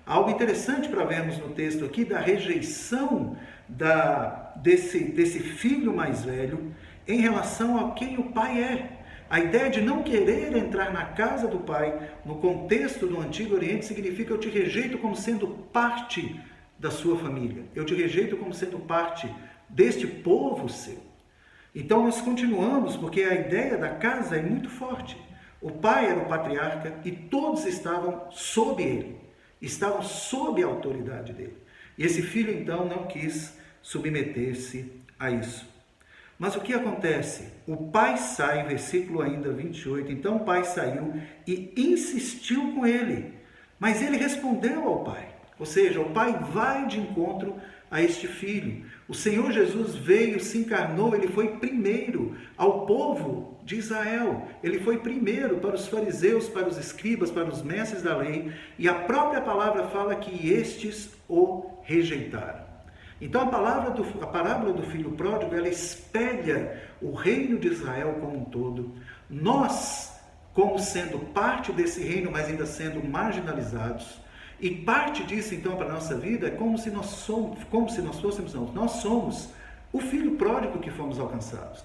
Algo interessante para vermos no texto aqui da rejeição desse filho mais velho em relação a quem o pai é. A ideia de não querer entrar na casa do pai, no contexto do Antigo Oriente, significa eu te rejeito como sendo parte da sua família. Eu te rejeito como sendo parte deste povo seu. Então nós continuamos, porque a ideia da casa é muito forte. O pai era o patriarca e todos estavam sob ele, estavam sob a autoridade dele. E esse filho então não quis submeter-se a isso. Mas o que acontece? O pai sai, versículo ainda 28, então o pai saiu e insistiu com ele, mas ele respondeu ao pai. Ou seja, o pai vai de encontro a este filho. O Senhor Jesus veio, se encarnou, ele foi primeiro ao povo de Israel. Ele foi primeiro para os fariseus, para os escribas, para os mestres da lei, e a própria palavra fala que estes o rejeitaram. Então a parábola do filho pródigo, ela espelha o reino de Israel como um todo. Nós, como sendo parte desse reino, mas ainda sendo marginalizados, e parte disso então para a nossa vida é nós somos o filho pródigo que fomos alcançados.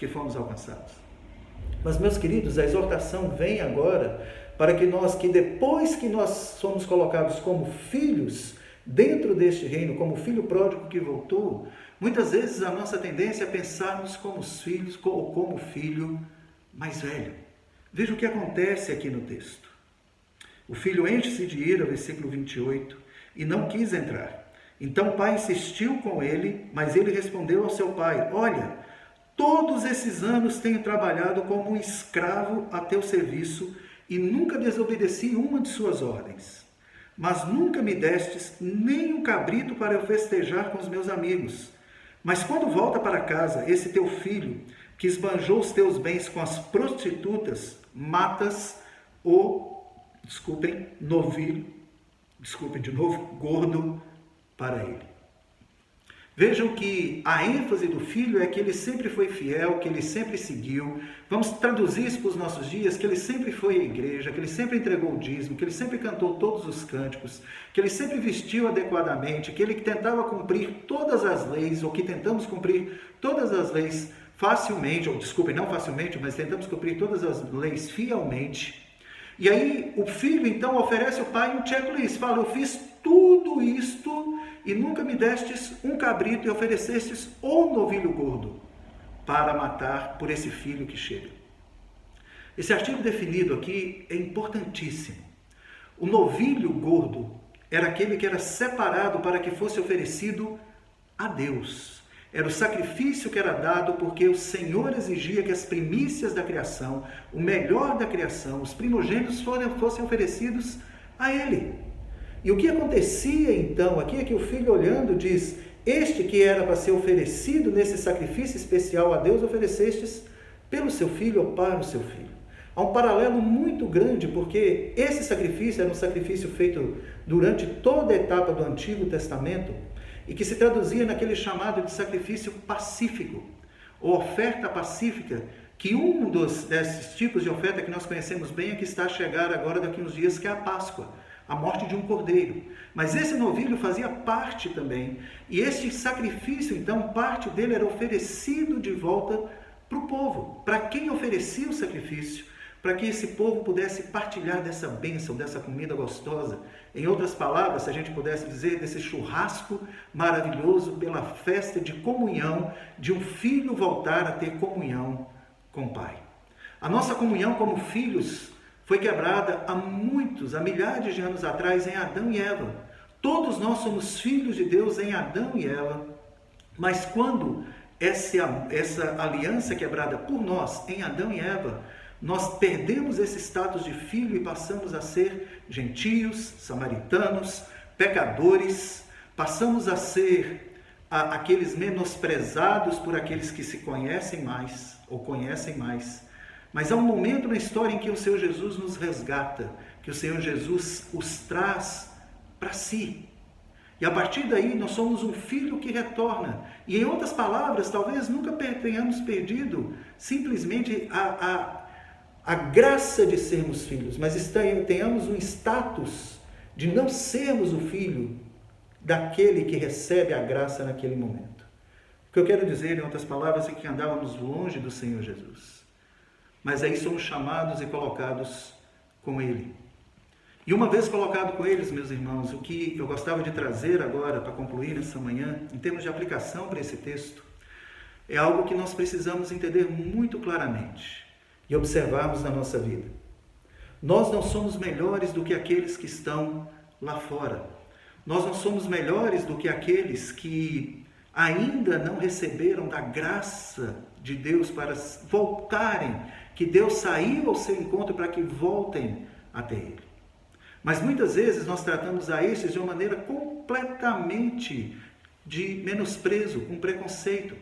Mas, meus queridos, a exortação vem agora para que depois que nós somos colocados como filhos dentro deste reino, como filho pródigo que voltou, muitas vezes a nossa tendência é pensarmos como os filhos, ou como o filho mais velho. Veja o que acontece aqui no texto. O filho enche-se de ira, versículo 28, e não quis entrar. Então o pai insistiu com ele, mas ele respondeu ao seu pai, olha, todos esses anos tenho trabalhado como um escravo a teu serviço e nunca desobedeci uma de suas ordens. Mas nunca me destes nem um cabrito para eu festejar com os meus amigos. Mas quando volta para casa, esse teu filho, que esbanjou os teus bens com as prostitutas, matas o, novilho, gordo para ele. Vejam que a ênfase do filho é que ele sempre foi fiel, que ele sempre seguiu. Vamos traduzir isso para os nossos dias, que ele sempre foi à igreja, que ele sempre entregou o dízimo, que ele sempre cantou todos os cânticos, que ele sempre vestiu adequadamente, que ele tentava cumprir todas as leis, ou que tentamos cumprir todas as leis facilmente, não facilmente, mas tentamos cumprir todas as leis fielmente. E aí o filho então oferece ao pai um checklist, fala, eu fiz tudo isto e nunca me destes um cabrito e oferecestes o novilho gordo para matar por esse filho que chega. Esse artigo definido aqui é importantíssimo. O novilho gordo era aquele que era separado para que fosse oferecido a Deus. Era o sacrifício que era dado porque o Senhor exigia que as primícias da criação, o melhor da criação, os primogênitos fossem oferecidos a Ele. E o que acontecia então aqui é que o filho olhando diz, este que era para ser oferecido nesse sacrifício especial a Deus, oferecestes pelo seu filho ou para o seu filho. Há um paralelo muito grande porque esse sacrifício era um sacrifício feito durante toda a etapa do Antigo Testamento e que se traduzia naquele chamado de sacrifício pacífico, ou oferta pacífica, que um desses tipos de oferta que nós conhecemos bem é que está a chegar agora daqui uns dias, que é a Páscoa, a morte de um cordeiro. Mas esse novilho fazia parte também, e este sacrifício, então, parte dele era oferecido de volta para o povo. Para quem oferecia o sacrifício? Para que esse povo pudesse partilhar dessa bênção, dessa comida gostosa. Em outras palavras, se a gente pudesse dizer, desse churrasco maravilhoso pela festa de comunhão, de um filho voltar a ter comunhão com o Pai. A nossa comunhão como filhos foi quebrada há milhares de anos atrás em Adão e Eva. Todos nós somos filhos de Deus em Adão e Eva, mas quando essa aliança é quebrada por nós em Adão e Eva, nós perdemos esse status de filho e passamos a ser gentios, samaritanos, pecadores, passamos a ser aqueles menosprezados por aqueles que se conhecem mais ou conhecem mais. Mas há um momento na história em que o Senhor Jesus nos resgata, que o Senhor Jesus os traz para si. E a partir daí nós somos um filho que retorna. E em outras palavras, talvez nunca tenhamos perdido simplesmente a graça de sermos filhos, mas tenhamos um status de não sermos o filho daquele que recebe a graça naquele momento. O que eu quero dizer, em outras palavras, é que andávamos longe do Senhor Jesus. Mas aí somos chamados e colocados com Ele. E uma vez colocado com eles, meus irmãos, o que eu gostava de trazer agora, para concluir nessa manhã, em termos de aplicação para esse texto, é algo que nós precisamos entender muito claramente e observarmos na nossa vida. Nós não somos melhores do que aqueles que estão lá fora. Nós não somos melhores do que aqueles que ainda não receberam da graça de Deus para voltarem, que Deus saiu ao seu encontro para que voltem até Ele. Mas muitas vezes nós tratamos a estes de uma maneira completamente de menosprezo, com preconceito.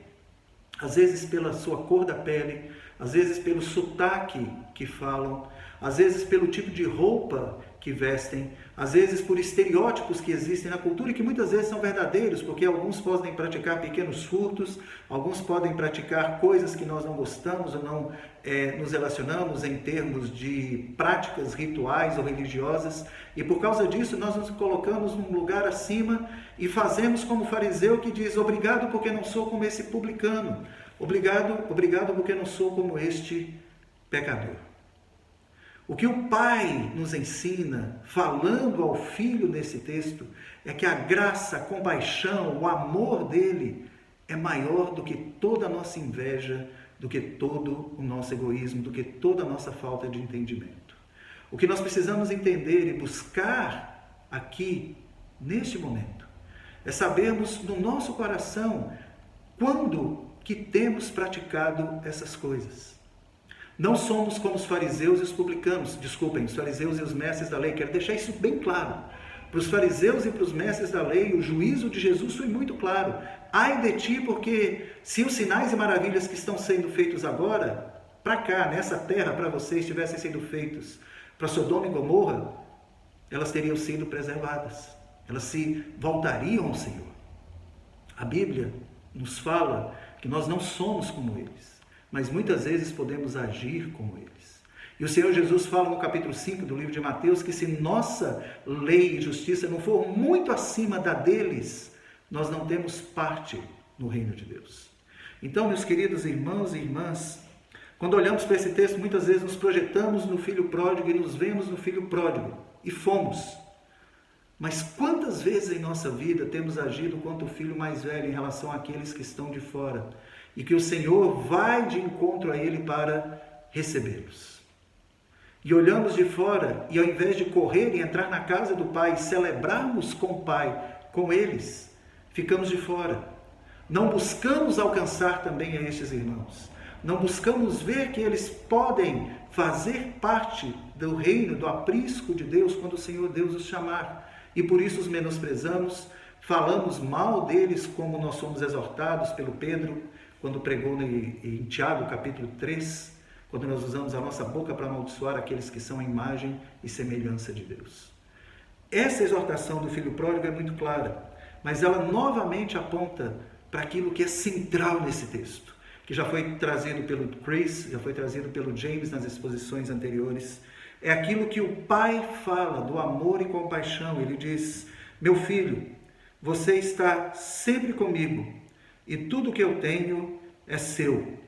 Às vezes pela sua cor da pele, às vezes pelo sotaque que falam, às vezes pelo tipo de roupa que vestem, às vezes por estereótipos que existem na cultura e que muitas vezes são verdadeiros, porque alguns podem praticar pequenos furtos, alguns podem praticar coisas que nós não gostamos ou não nos relacionamos em termos de práticas rituais ou religiosas, e por causa disso nós nos colocamos num lugar acima e fazemos como o fariseu que diz: obrigado porque não sou como esse publicano, obrigado porque não sou como este pecador. O que o Pai nos ensina, falando ao Filho nesse texto, é que a graça, a compaixão, o amor dele é maior do que toda a nossa inveja, do que todo o nosso egoísmo, do que toda a nossa falta de entendimento. O que nós precisamos entender e buscar aqui, neste momento, é sabermos no nosso coração quando que temos praticado essas coisas. Não somos como os fariseus e os publicanos, os fariseus e os mestres da lei. Quero deixar isso bem claro. Para os fariseus e para os mestres da lei, o juízo de Jesus foi muito claro. Ai de ti, porque se os sinais e maravilhas que estão sendo feitos agora, para cá, nessa terra, para vocês, tivessem sido feitos para Sodoma e Gomorra, elas teriam sido preservadas. Elas se voltariam ao Senhor. A Bíblia nos fala que nós não somos como eles, mas muitas vezes podemos agir como eles. E o Senhor Jesus fala no capítulo 5 do livro de Mateus que se nossa lei e justiça não for muito acima da deles, nós não temos parte no reino de Deus. Então, meus queridos irmãos e irmãs, quando olhamos para esse texto, muitas vezes nos projetamos no filho pródigo e nos vemos no filho pródigo, e fomos. Mas quantas vezes em nossa vida temos agido quanto o filho mais velho em relação àqueles que estão de fora, e que o Senhor vai de encontro a ele para recebê-los. E olhamos de fora, e ao invés de correr e entrar na casa do Pai, celebrarmos com o Pai, com eles, ficamos de fora. Não buscamos alcançar também a estes irmãos. Não buscamos ver que eles podem fazer parte do reino, do aprisco de Deus, quando o Senhor Deus os chamar. E por isso os menosprezamos, falamos mal deles, como nós somos exortados pelo Pedro, quando pregou em Tiago, capítulo 3, quando nós usamos a nossa boca para amaldiçoar aqueles que são a imagem e semelhança de Deus. Essa exortação do filho pródigo é muito clara, mas ela novamente aponta para aquilo que é central nesse texto, que já foi trazido pelo Chris, já foi trazido pelo James nas exposições anteriores. É aquilo que o pai fala do amor e compaixão. Ele diz: meu filho, você está sempre comigo e tudo que eu tenho é seu.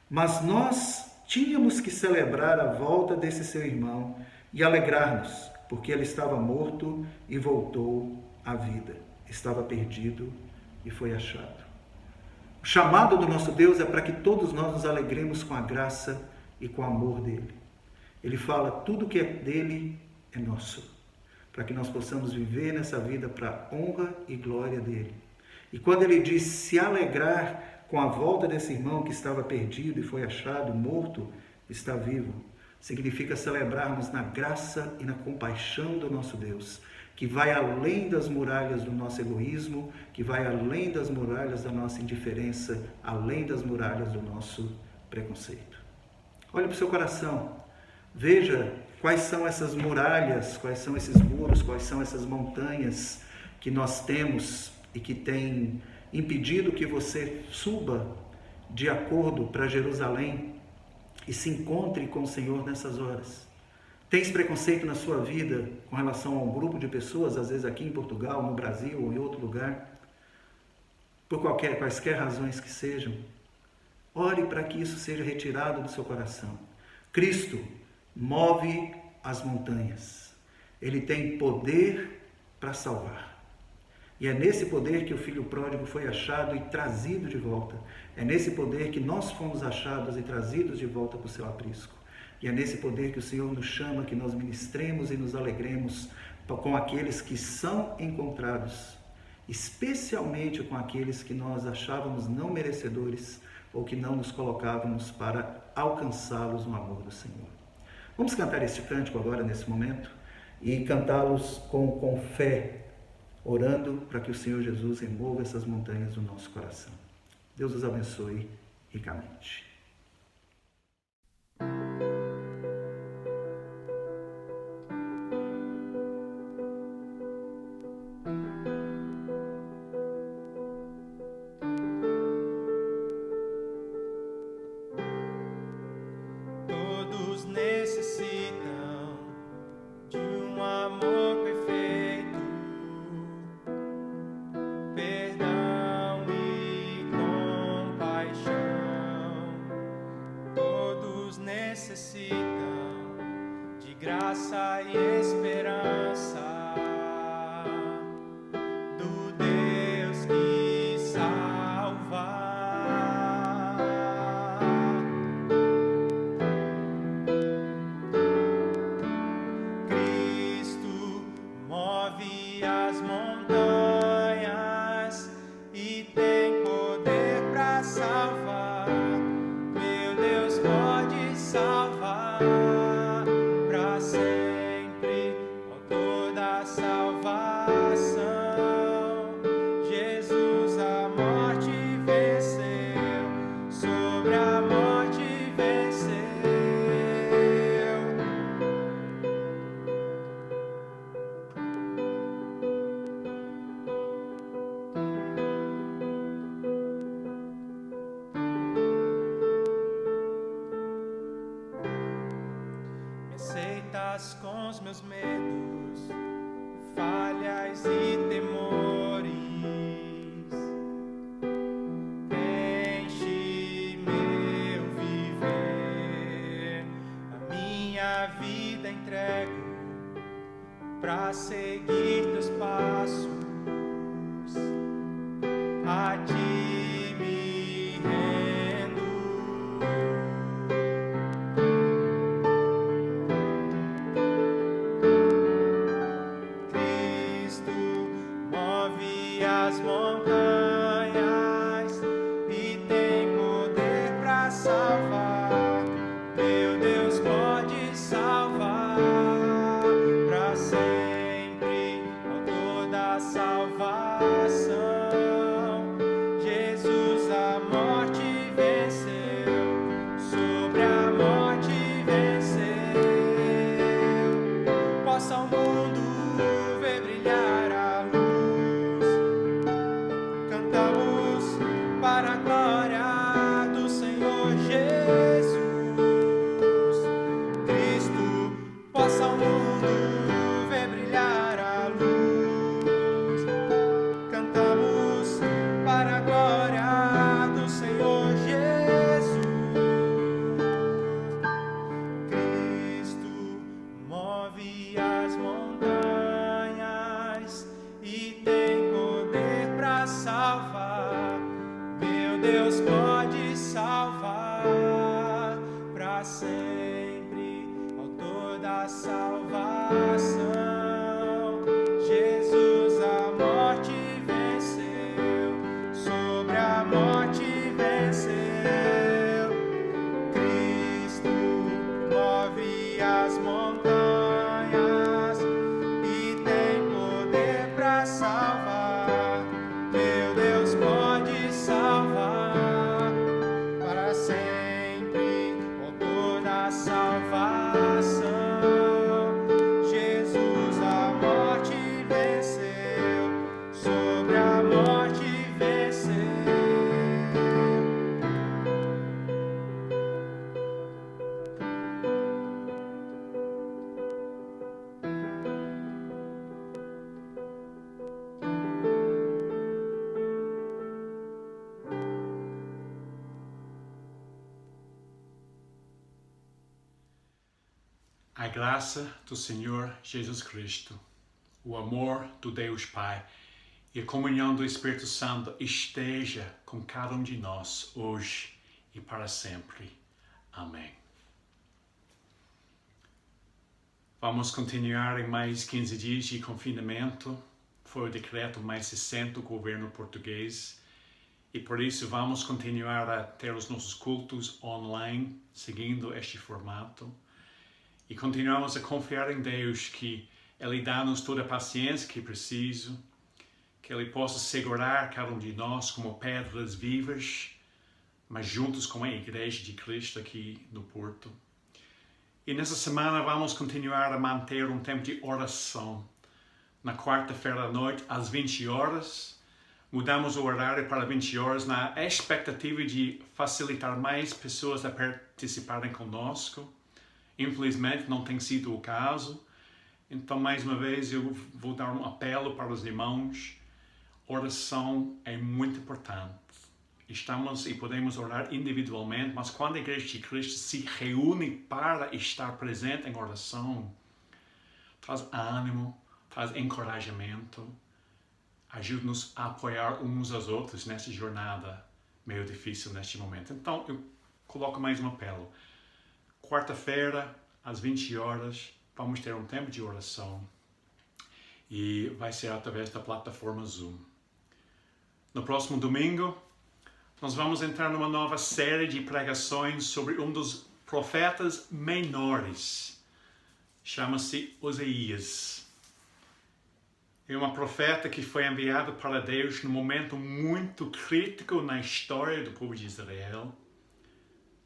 Mas nós tínhamos que celebrar a volta desse seu irmão e alegrar-nos, porque ele estava morto e voltou à vida. Estava perdido e foi achado. O chamado do nosso Deus é para que todos nós nos alegremos com a graça e com o amor dele. Ele fala: tudo que é dele é nosso, para que nós possamos viver nessa vida para a honra e glória dele. E quando ele diz se alegrar com a volta desse irmão que estava perdido e foi achado, morto, está vivo, significa celebrarmos na graça e na compaixão do nosso Deus, que vai além das muralhas do nosso egoísmo, que vai além das muralhas da nossa indiferença, além das muralhas do nosso preconceito. Olhe para o seu coração, veja quais são essas muralhas, quais são esses muros, quais são essas montanhas que nós temos e que têm impedido que você suba de acordo para Jerusalém e se encontre com o Senhor nessas horas. Tens preconceito na sua vida com relação a um grupo de pessoas, às vezes aqui em Portugal, no Brasil ou em outro lugar, por quaisquer razões que sejam? Ore para que isso seja retirado do seu coração. Cristo move as montanhas. Ele tem poder para salvar. E é nesse poder que o filho pródigo foi achado e trazido de volta. É nesse poder que nós fomos achados e trazidos de volta para o seu aprisco. E é nesse poder que o Senhor nos chama, que nós ministremos e nos alegremos com aqueles que são encontrados, especialmente com aqueles que nós achávamos não merecedores ou que não nos colocávamos para alcançá-los no amor do Senhor. Vamos cantar este cântico agora, nesse momento, e cantá-los com fé, orando para que o Senhor Jesus remova essas montanhas do nosso coração. Deus os abençoe ricamente. Todos necessitam de um amor perfeito, perdão e compaixão. Todos necessitam de graça e esperança do Deus que salva. Cristo move as montanhas e tem poder para salvar. Meu Deus pode salvar para sempre, autor da salvação. Jesus a morte venceu, sobre a morte venceu. Me aceitas com os meus medos, falhas e temores. Enche meu viver, a minha vida entrego pra seguir teus passos. A ti me rendo. Cristo move as montanhas e tem poder para salvar. Meu Deus pode salvar para sempre, autor da salvação. Jesus a morte venceu, sobre a morte venceu. Possa o mundo ver brilhar a luz graça do Senhor Jesus Cristo, o amor do Deus Pai e a comunhão do Espírito Santo esteja com cada um de nós hoje e para sempre. Amém. Vamos continuar em mais 15 dias de confinamento. Foi o decreto mais recente do governo português e por isso vamos continuar a ter os nossos cultos online, seguindo este formato. E continuamos a confiar em Deus que Ele dá-nos toda a paciência que preciso, que Ele possa segurar cada um de nós como pedras vivas, mas juntos com a Igreja de Cristo aqui no Porto. E nessa semana vamos continuar a manter um tempo de oração. Na quarta-feira à noite, às 20 horas, mudamos o horário para 20 horas na expectativa de facilitar mais pessoas a participarem conosco. Infelizmente não tem sido o caso. Então, mais uma vez, eu vou dar um apelo para os irmãos. Oração é muito importante. Estamos e podemos orar individualmente, mas quando a Igreja de Cristo se reúne para estar presente em oração, traz ânimo, traz encorajamento, ajuda-nos a apoiar uns aos outros nessa jornada meio difícil neste momento. Então, eu coloco mais um apelo. Quarta-feira, às 20 horas, vamos ter um tempo de oração e vai ser através da plataforma Zoom. No próximo domingo, nós vamos entrar numa nova série de pregações sobre um dos profetas menores. Chama-se Oséias. É uma profeta que foi enviado para Deus num momento muito crítico na história do povo de Israel.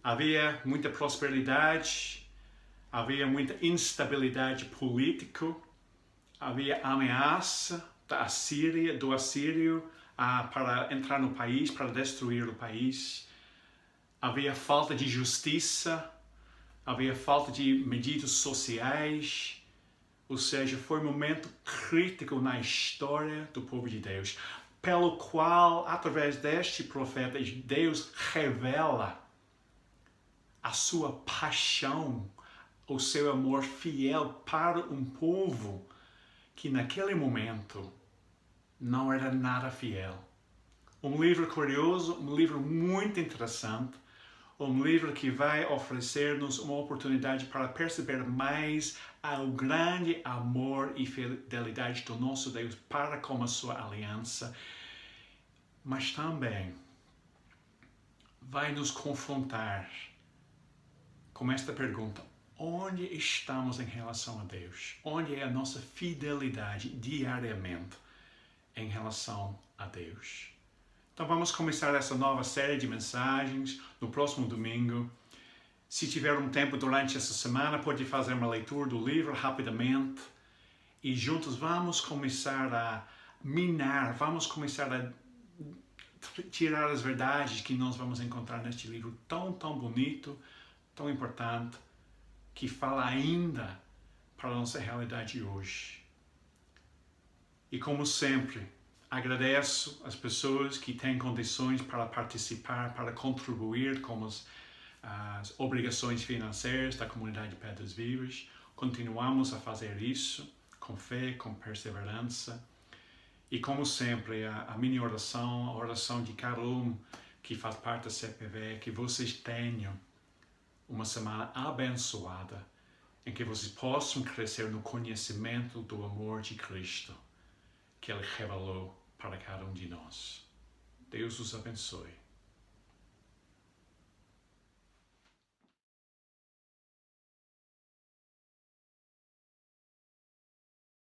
Havia muita prosperidade, havia muita instabilidade política, havia ameaça do Assírio para entrar no país, para destruir o país. Havia falta de justiça, havia falta de medidas sociais, ou seja, foi um momento crítico na história do povo de Deus, pelo qual, através deste profeta, Deus revela a sua paixão, o seu amor fiel para um povo que naquele momento não era nada fiel. Um livro curioso, um livro muito interessante, um livro que vai oferecer-nos uma oportunidade para perceber mais o grande amor e fidelidade do nosso Deus para com a sua aliança, mas também vai nos confrontar com esta pergunta: onde estamos em relação a Deus? Onde é a nossa fidelidade diariamente em relação a Deus? Então vamos começar essa nova série de mensagens no próximo domingo. Se tiver um tempo durante essa semana, pode fazer uma leitura do livro rapidamente e juntos vamos começar a minar, vamos começar a tirar as verdades que nós vamos encontrar neste livro tão bonito, tão importante, que fala ainda para a nossa realidade hoje. E como sempre, agradeço as pessoas que têm condições para participar, para contribuir com as obrigações financeiras da comunidade de Pedras Vivas. Continuamos a fazer isso com fé, com perseverança. E como sempre, a minha oração, a oração de cada um que faz parte da CPV, é que vocês tenham uma semana abençoada, em que vocês possam crescer no conhecimento do amor de Cristo, que Ele revelou para cada um de nós. Deus os abençoe.